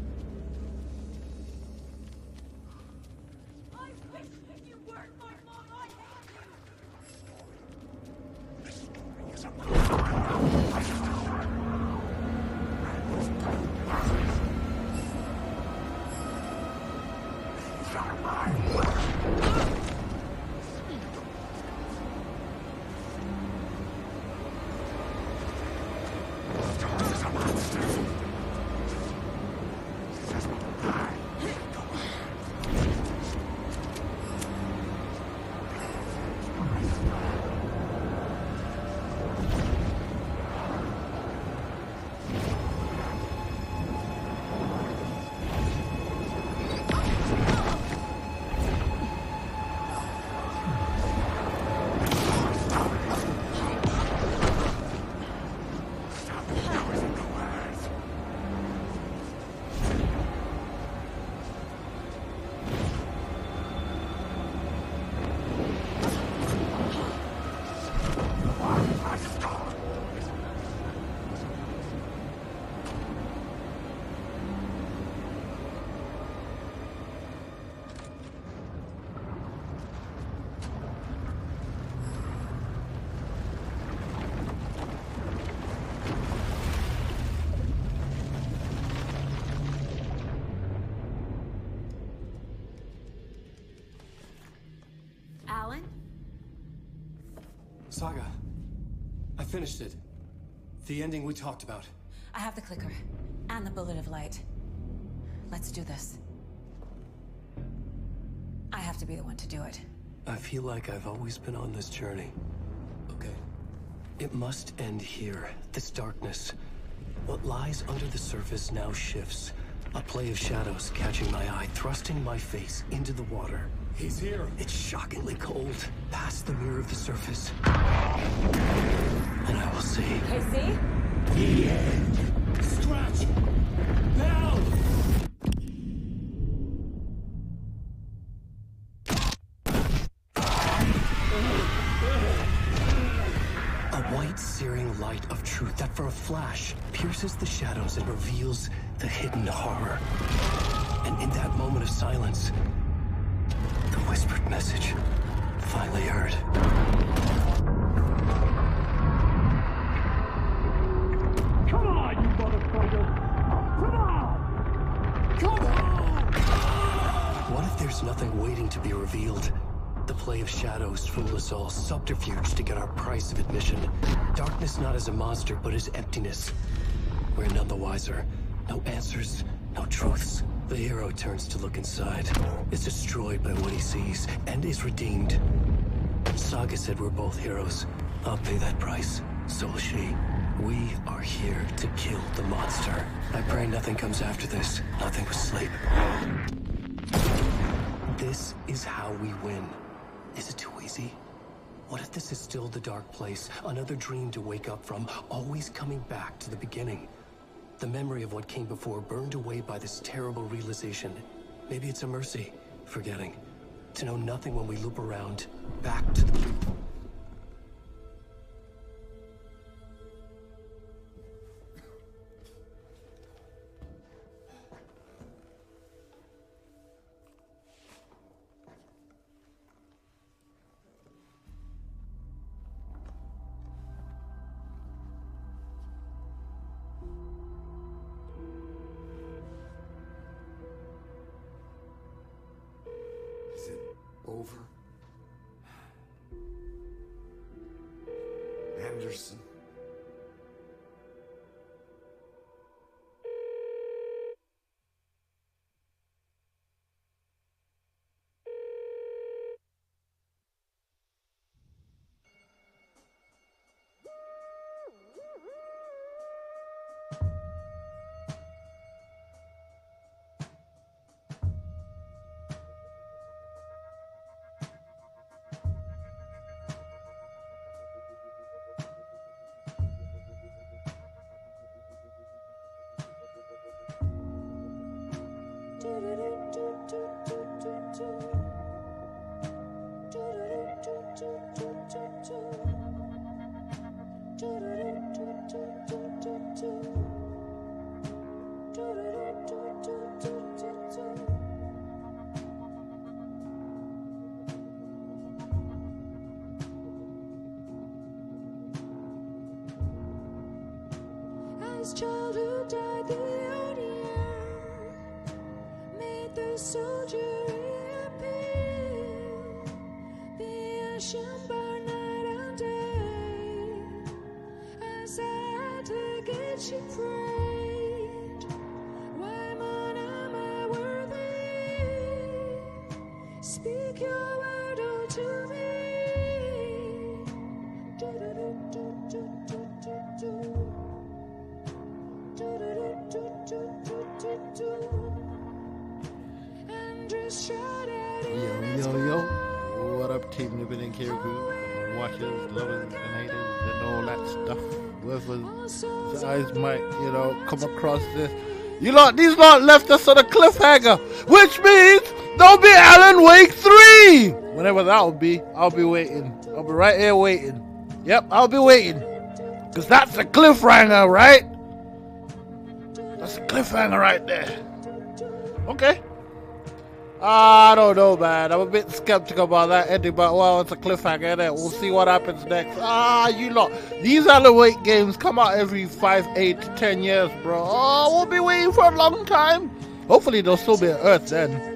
Alan? Saga. I finished it. The ending we talked about. I have the clicker. And the bullet of light. Let's do this. I have to be the one to do it. I feel like I've always been on this journey. Okay. It must end here. This darkness. What lies under the surface now shifts. A play of shadows catching my eye, thrusting my face into the water. He's here. It's shockingly cold, past the mirror of the surface. And I will see. Casey? The end. Scratch! Bell! A white, searing light of truth that for a flash pierces the shadows and reveals the hidden horror. And in that moment of silence, the whispered message finally heard. Come on, you motherfucker! Come on! Come on! What if there's nothing waiting to be revealed? The play of shadows fool us all, subterfuge to get our price of admission. Darkness not as a monster, but as emptiness. We're none the wiser. No answers, no truths. The hero turns to look inside, is destroyed by what he sees, and is redeemed. Saga said we're both heroes. I'll pay that price. So will she. We are here to kill the monster. I pray nothing comes after this. Nothing but sleep. This is how we win. Is it too easy? What if this is still the dark place? Another dream to wake up from, always coming back to the beginning. The memory of what came before burned away by this terrible realization. Maybe it's a mercy, forgetting. To know nothing when we loop around, back to the... Is it over? Anderson? As childhood died, the old year made the soldier reappear. The ocean burned night and day. As I had to get you prayed. Why, man, am I worthy? Speak your word unto me. Yo, what up, Team Living in Care Group, watchers, lovers, and haters, and all that stuff. Whoever's eyes might, come across this. These lot left us on a cliffhanger, which means there'll be Alan Wake 3! Whenever that'll be, I'll be waiting. I'll be right here waiting. Yep, I'll be waiting. Because that's a cliffhanger, right? That's a cliffhanger right there. Okay. I don't know, man. I'm a bit skeptical about that ending, but well, it's a cliffhanger, innit? We'll see what happens next. You lot. These Alan Wake games come out every 5, 8, 10 years, bro. Oh, we'll be waiting for a long time. Hopefully, there'll still be an Earth then.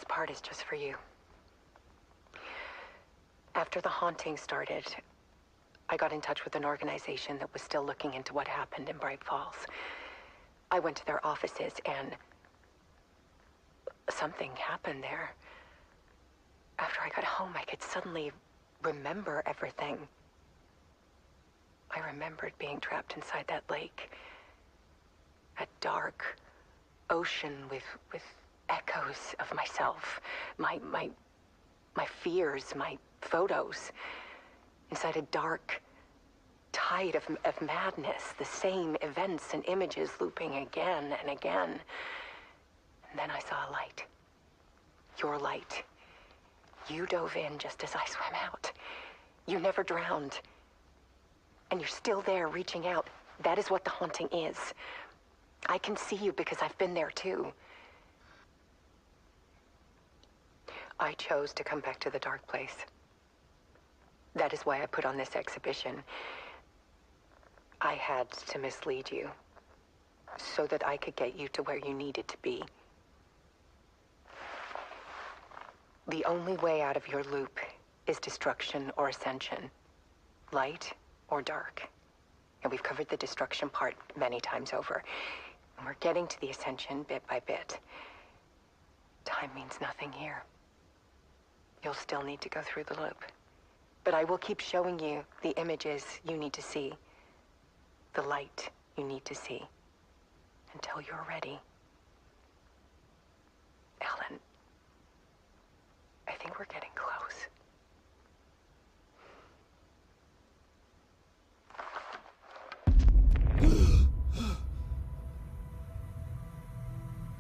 this part is just for you. After the haunting started, I got in touch with an organization that was still looking into what happened in Bright Falls. I went to their offices and something happened there. After I got home, I could suddenly remember everything. I remembered being trapped inside that lake. A dark ocean with echoes of myself. My fears, my photos. Inside a dark tide of madness. The same events and images looping again and again. And then I saw a light. Your light. You dove in just as I swam out. You never drowned. And you're still there reaching out. That is what the haunting is. I can see you because I've been there too. I chose to come back to the dark place. That is why I put on this exhibition. I had to mislead you so that I could get you to where you needed to be. The only way out of your loop is destruction or ascension. Light or dark. And we've covered the destruction part many times over. And we're getting to the ascension bit by bit. Time means nothing here. You'll still need to go through the loop. But I will keep showing you the images you need to see. The light you need to see. Until you're ready. Alan, I think we're getting close.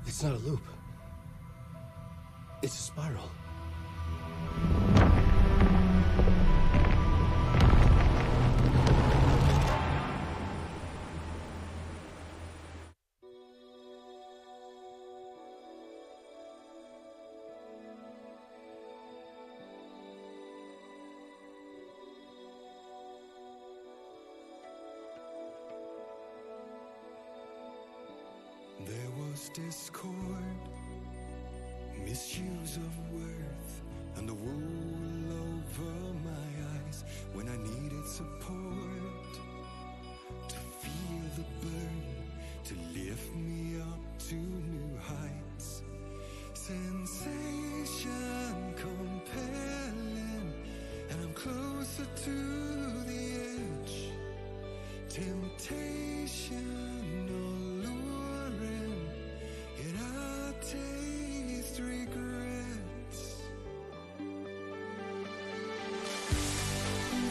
It's not a loop. It's a spiral. There was discord, misuse of worth, and the wool over my eyes when I needed support. To feel the burn, to lift me up to new heights. Sensation compelling, and I'm closer to the edge. Temptation alluring, yet I taste regrets.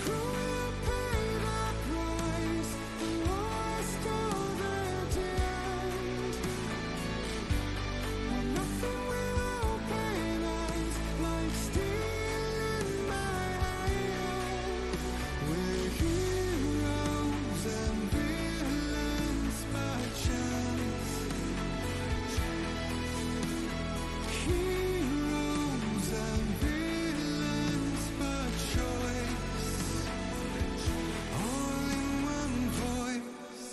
Who will pay the price? The lost or the damned? Well, nothing will open eyes like steel in my hand. We're heroes and villains by chance. Heroes and villains by choice. All in one voice.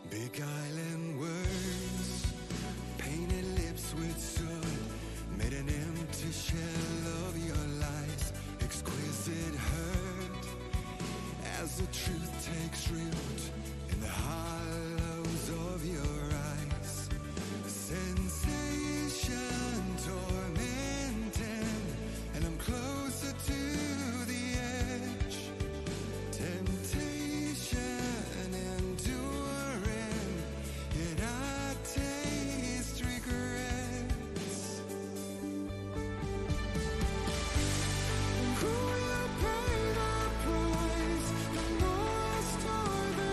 Beguiling words, painted lips with soot, made an empty shell of your lies. Exquisite hurt, as the truth takes root in the hollows of your eyes. Sensation tormenting, and I'm closer to the edge. Temptation enduring, yet I taste regrets. Who will pay the price? The lost or the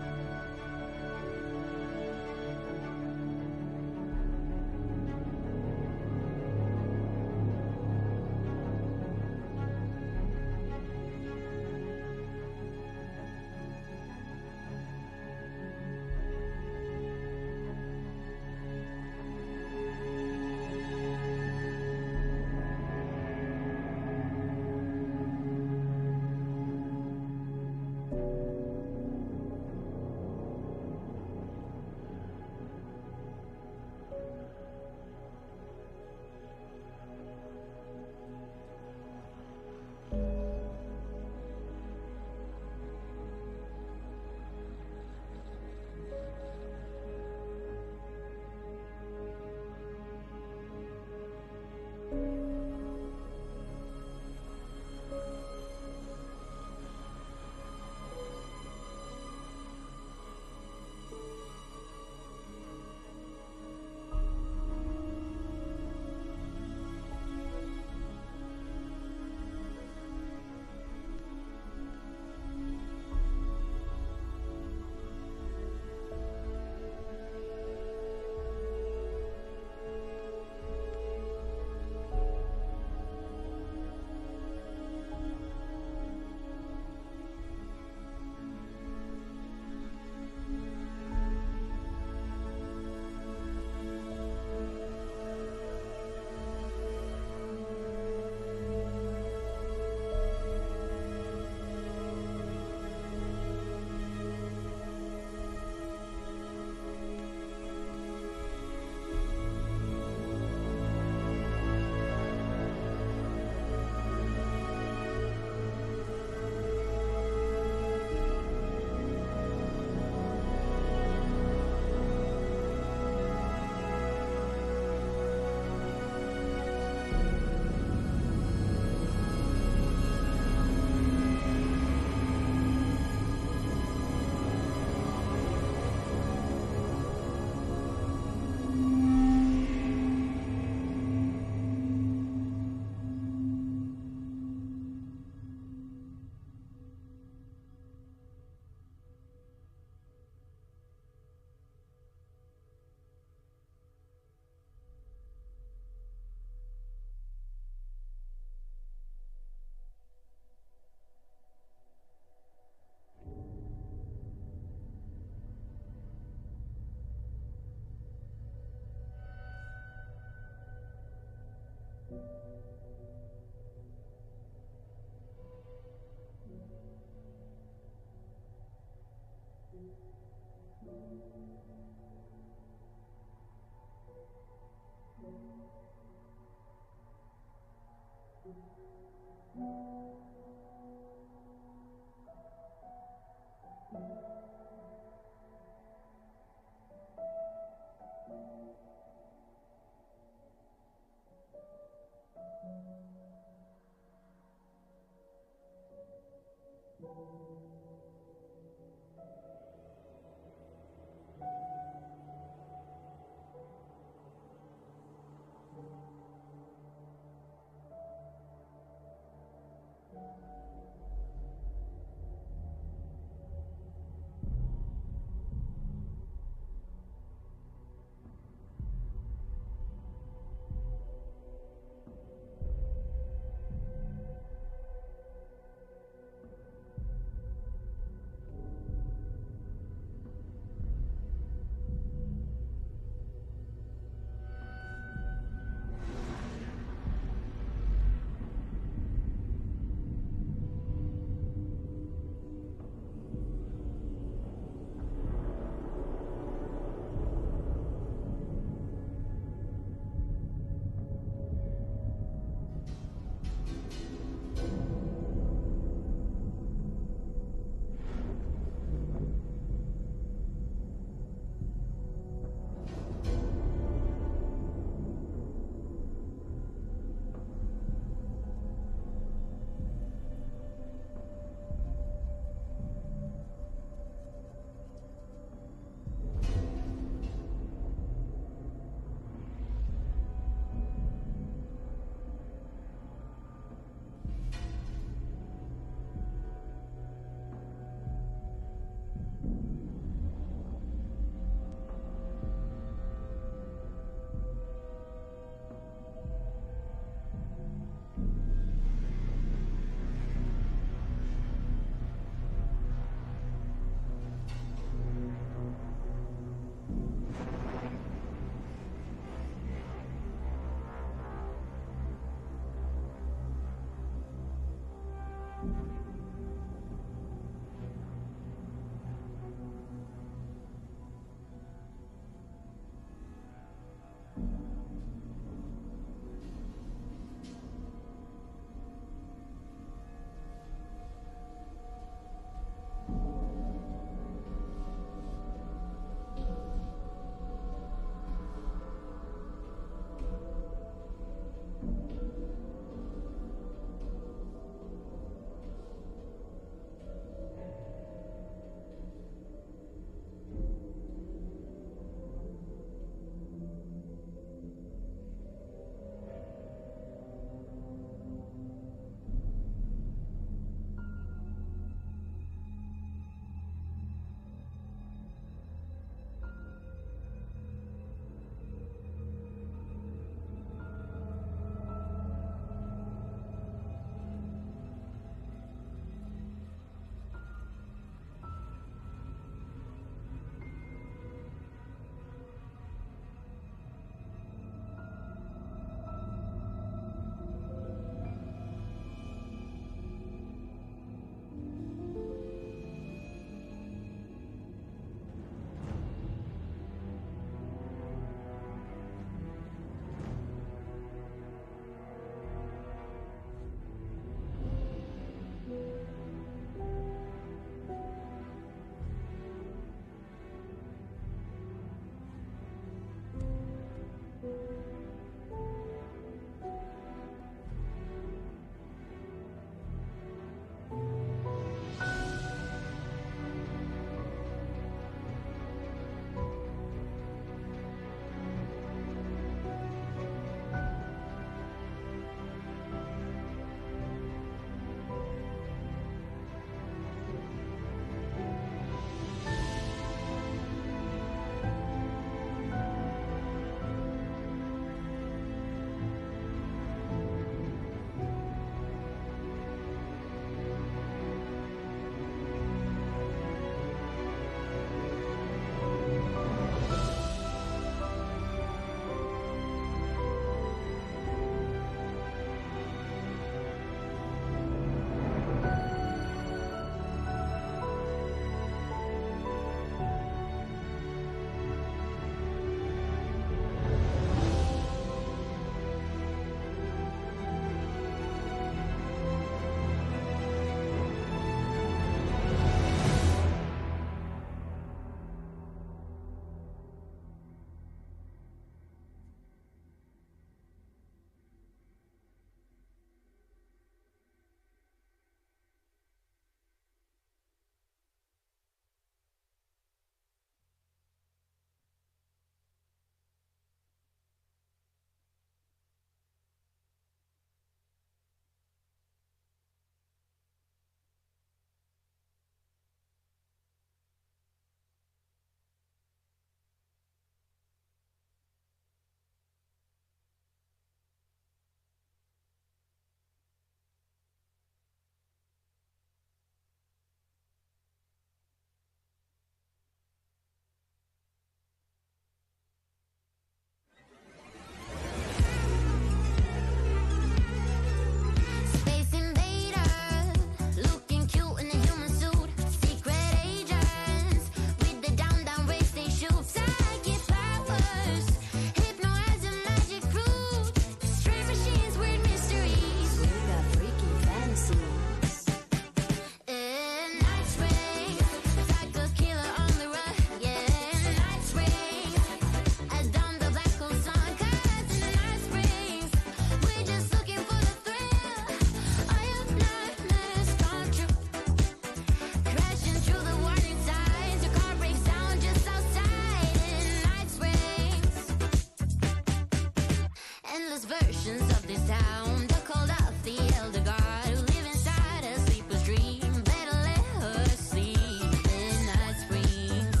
Endless versions of this town. The called out the elder god who live inside a sleeper's dream. Better let her sleep in Night Springs.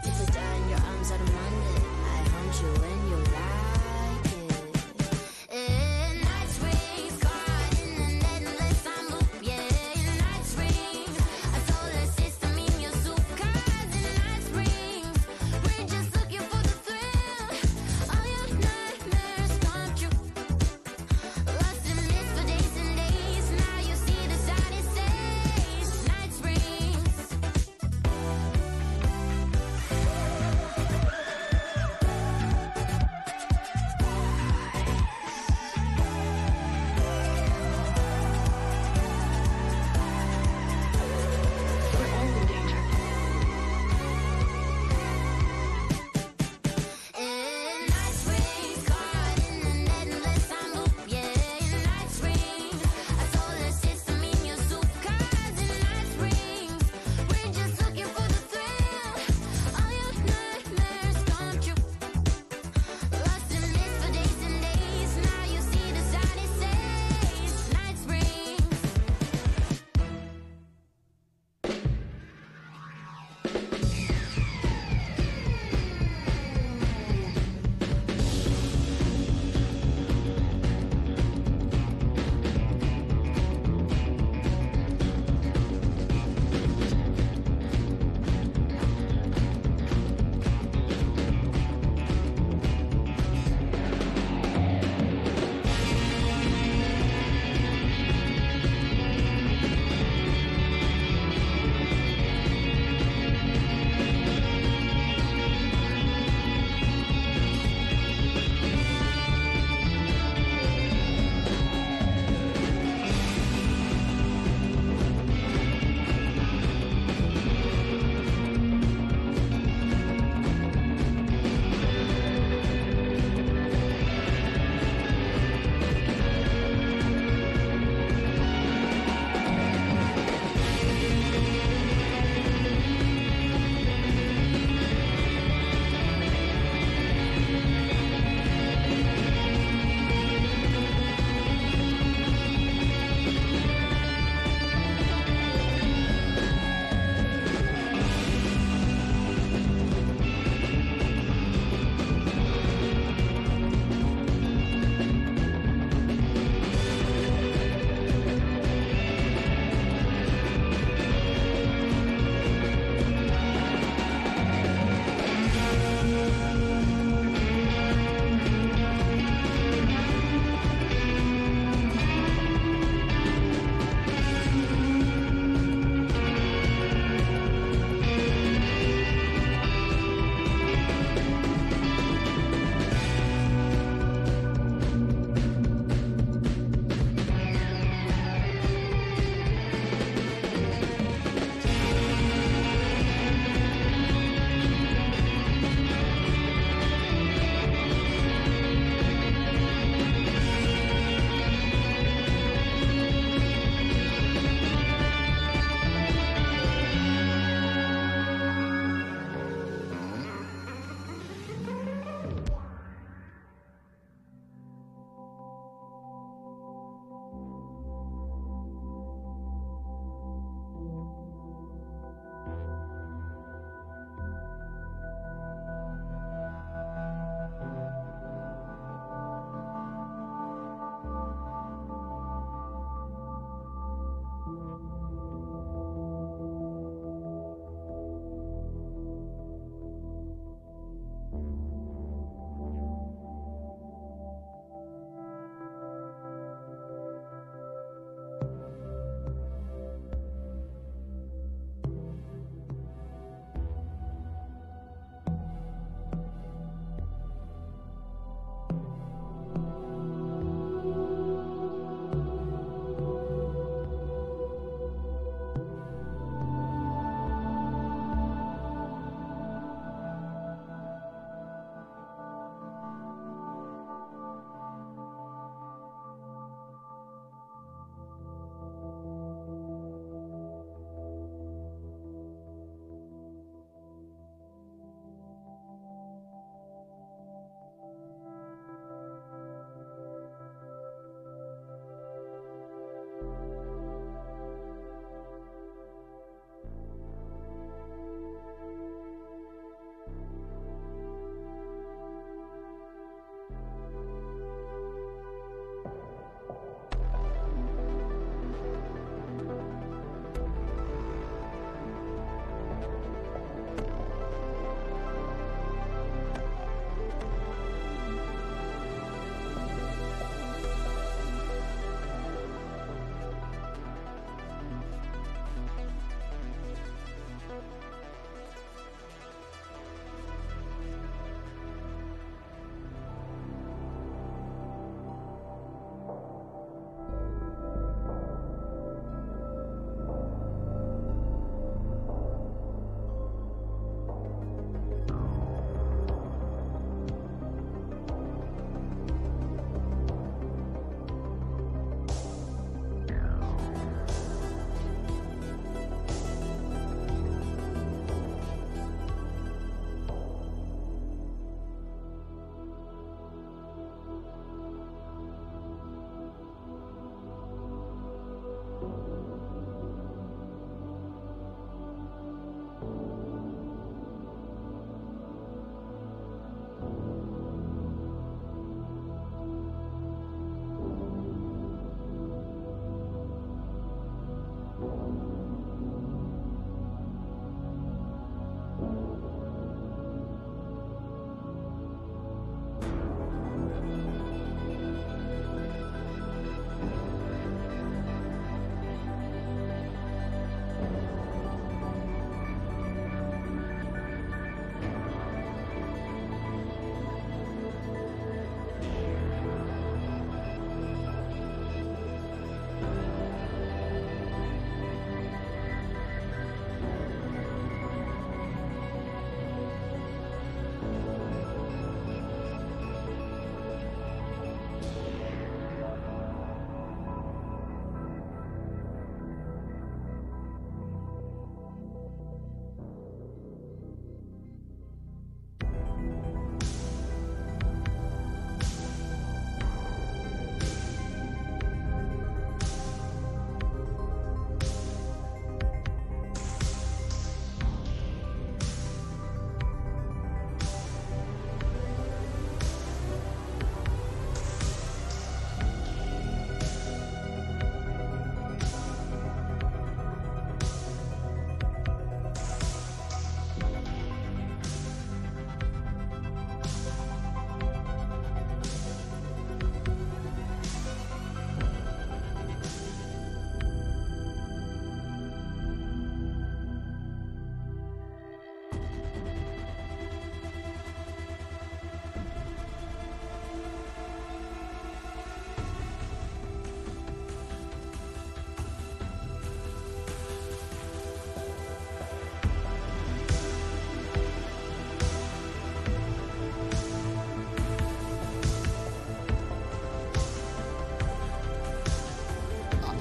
If I die in your arms on a Monday, I haunt you when you like it. In Night Springs, caught in an endless time loop. Yeah, in Night Springs, a solar system in your soup. 'Cause in Night Springs, we're just looking for the thrill. All your nightmares come true. Lost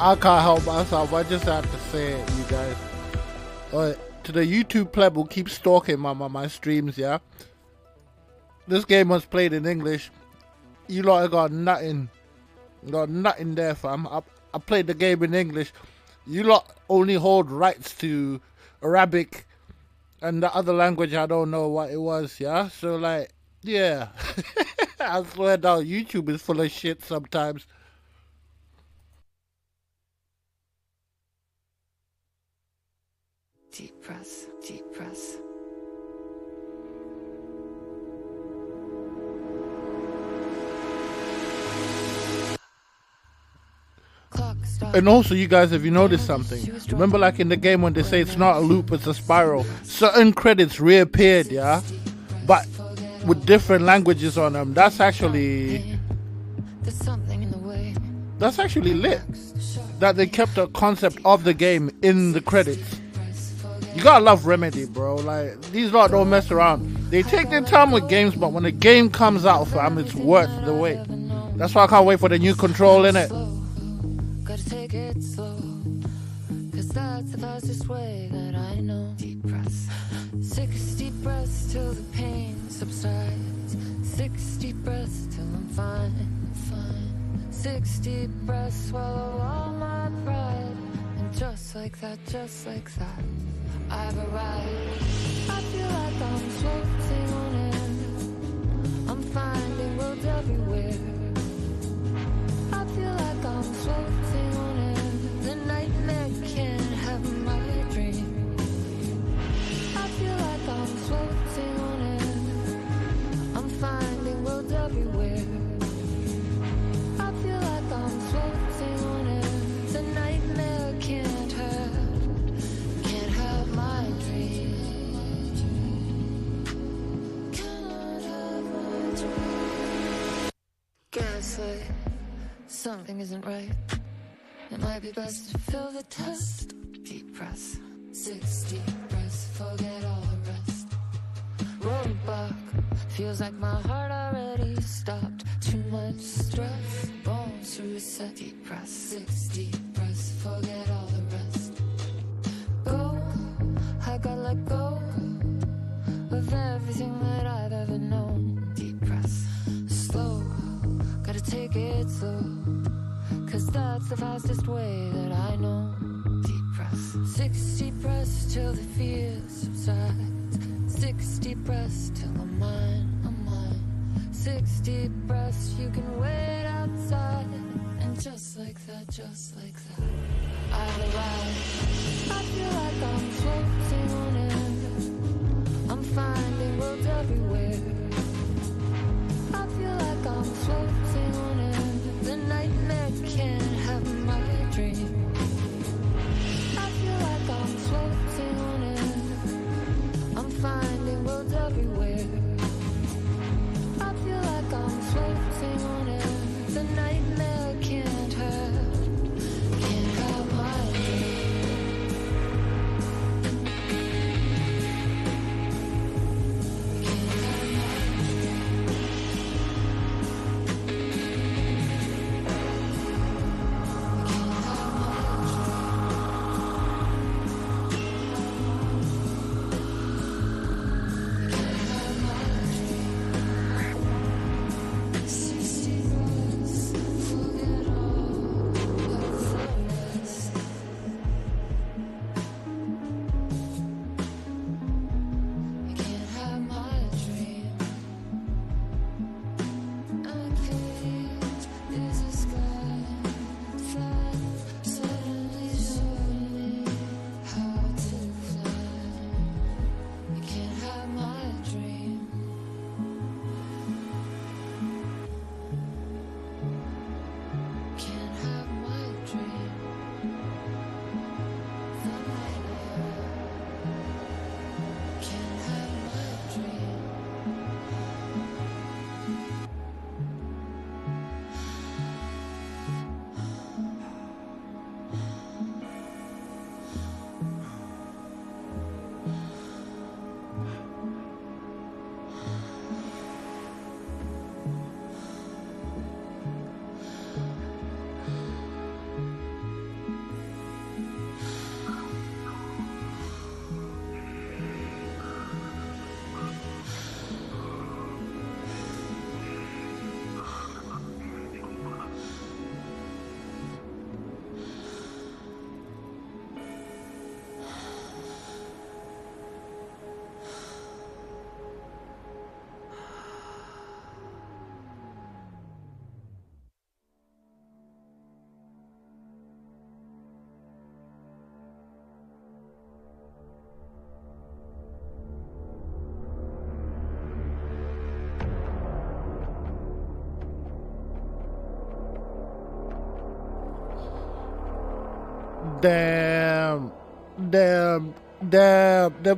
I can't help myself. I just have to say it, you guys. To the YouTube pleb who keeps stalking my streams, yeah? This game was played in English. You lot got nothing. Got nothing there, fam. I played the game in English. You lot only hold rights to Arabic and the other language. I don't know what it was, yeah? So, like, yeah. I swear down, YouTube is full of shit sometimes. Deep breaths, deep breaths. And also, you guys, have you noticed something? Remember, like in the game when they say it's not a loop, it's a spiral. Certain credits reappeared, yeah? But with different languages on them. That's actually lit. That they kept the concept of the game in the credits. You gotta love Remedy, bro. Like, these lot don't mess around. They take their time with games, but when the game comes out, fam, it's worth the wait. That's why I can't wait for the new Control, innit? Gotta take it slow, cause that's the fastest way that I know. Deep breaths, 6 deep breaths till the pain subsides. 6 deep breaths till I'm fine. 6 deep breaths, swallow all my pride. And just like that, I've arrived. I feel like I'm floating on air. I'm finding roads everywhere. I feel like I'm floating on air. The nightmare can't have my dream. I feel like I'm floating on air. I'm finding roads everywhere. I feel like I'm floating on air. The nightmare can't have my dream. Cannot have my dream. Gaslight. Something isn't right. It might be best to fill the test. Deep breaths, 6 deep breaths, forget all the rest. Roadblock, feels like my heart already stopped. Too much stress, bones to reset. Deep breaths, 6 deep breaths, forget all the rest. Go, I gotta let go of everything that I've ever known. Deep breaths, slow, gotta take it slow, cause that's the fastest way that I know. Deep breaths, 6 deep breaths till the fear subsides. 6 deep breaths till I'm mine. 6 deep breaths, you can wait outside. And just like that, I've arrived. I feel like I'm floating on air. I'm finding roads everywhere. I feel like I'm floating on air. The nightmare can't have my dream. I feel like I'm floating on air. I'm finding roads everywhere. I feel like I'm floating on air. The nightmare can't have my dream. Can't have my Damn. The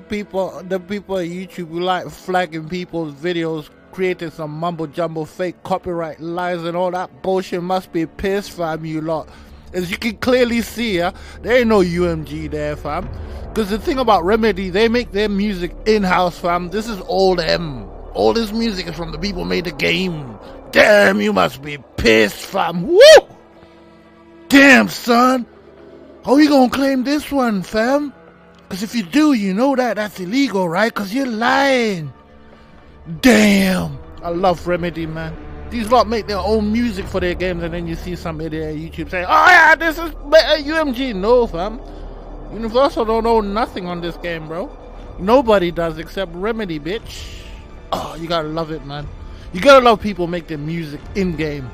people on YouTube who like flagging people's videos, creating some mumble jumble fake copyright lies and all that bullshit must be pissed, fam, you lot. As you can clearly see, there ain't no UMG there, fam. Because the thing about Remedy, they make their music in-house, fam. This is all them. All this music is from the people who made the game. Damn, you must be pissed, fam. Woo! Damn, son. How you gonna claim this one, fam? Because if you do, you know that's illegal, right? Because you're lying. Damn. I love Remedy, man. These lot make their own music for their games, and then you see some idiot on YouTube saying, oh yeah, this is better UMG. No, fam. Universal don't own nothing on this game, bro. Nobody does except Remedy, bitch. Oh, you gotta love it, man. You gotta love people make their music in-game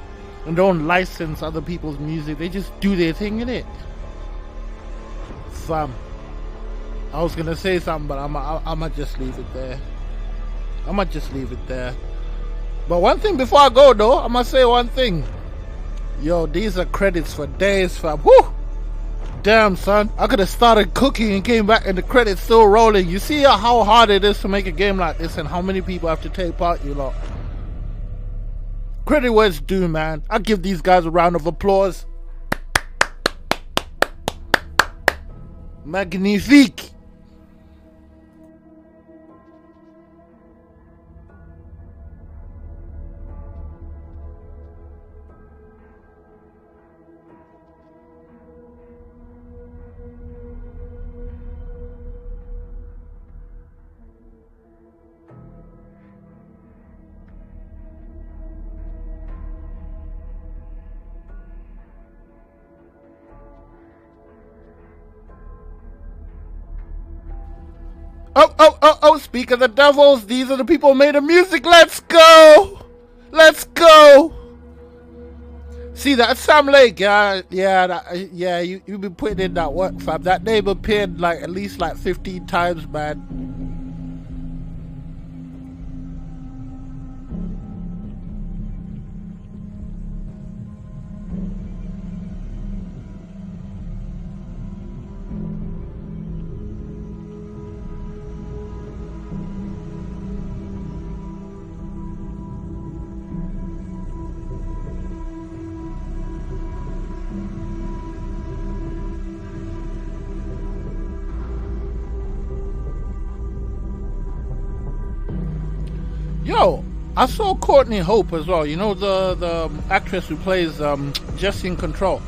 and don't license other people's music. They just do their thing in it. Fam. I was gonna say something, but I'ma just leave it there. I'ma just leave it there. But one thing before I go though, I'ma say one thing. Yo, these are credits for days, fam. Woo! Damn, son. I could have started cooking and came back and the credits still rolling. You see how hard it is to make a game like this and how many people have to take part, you lot. Credit where it's due, man. I give these guys a round of applause. Magnifique. Oh, speak of the devils, these are the people who made the music. Let's go! Let's go! See, that Sam Lake, you been putting in that work, fam. That name appeared like at least like 15 times, man. Yo, I saw Courtney Hope as well. You know, the actress who plays Jessie in Control.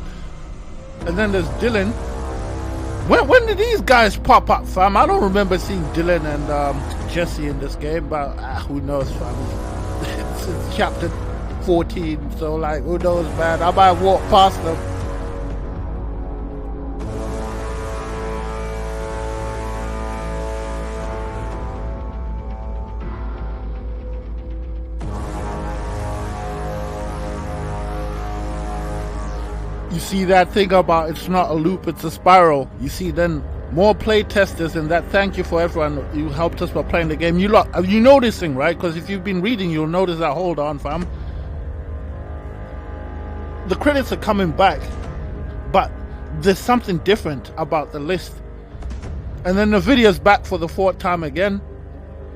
And then there's Dylan. When did these guys pop up, fam? I don't remember seeing Dylan and Jessie in this game, but who knows, fam? It's chapter 14, so like, who knows, man? I might walk past them. You see that thing about it's not a loop, it's a spiral. You see then more play testers and that thank you for everyone you helped us by playing the game. You know this thing, right? Because if you've been reading, you'll notice that. Hold on, fam. The credits are coming back, but there's something different about the list. And then the video's back for the 4th time again.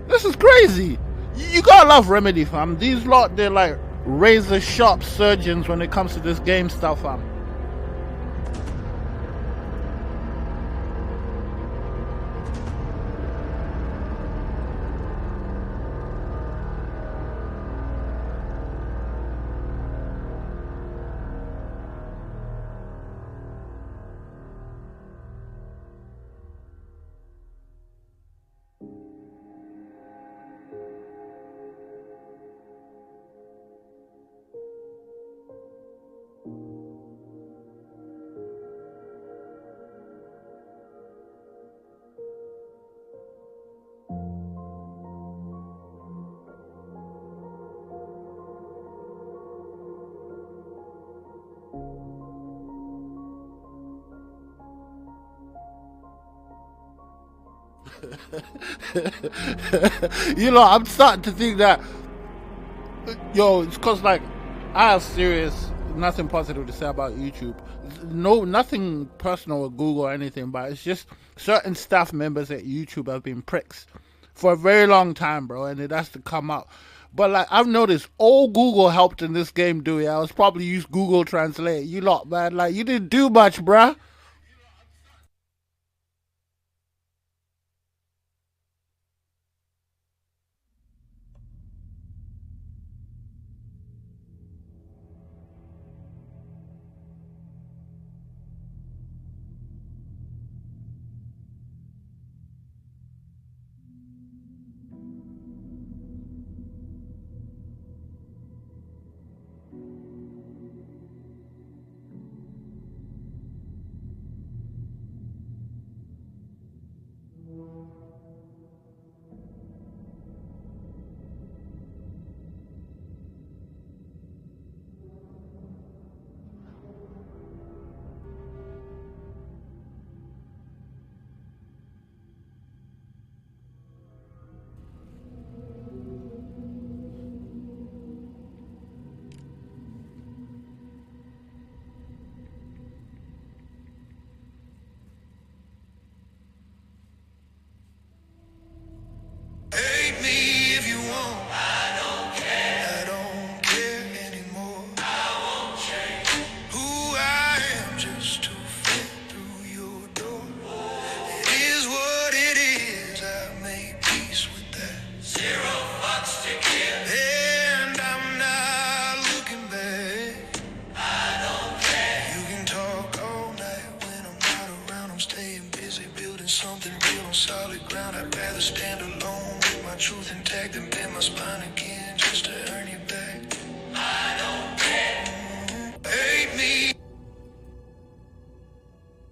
This is crazy. You gotta love Remedy, fam. These lot, they're like razor sharp surgeons when it comes to this game stuff, fam. You know, I'm starting to think that, yo, it's cause like I have serious nothing positive to say about YouTube. No, nothing personal with Google or anything, but it's just certain staff members at YouTube have been pricks for a very long time, bro, and it has to come out. But like I've noticed, all Google helped in this game, Dewey. I was probably used Google Translate. You lot, man, like you didn't do much, bruh. Hate me if you want. I don't care. I don't care anymore. I won't change who I am just to fit through your door. It is what it is. I make peace with that. 0 fucks to give. And I'm not looking back. I don't care. You can talk all night when I'm not around. I'm staying busy building something real on solid ground. I'd rather stand alone with my truth intact and bend my spine again just to earn you back.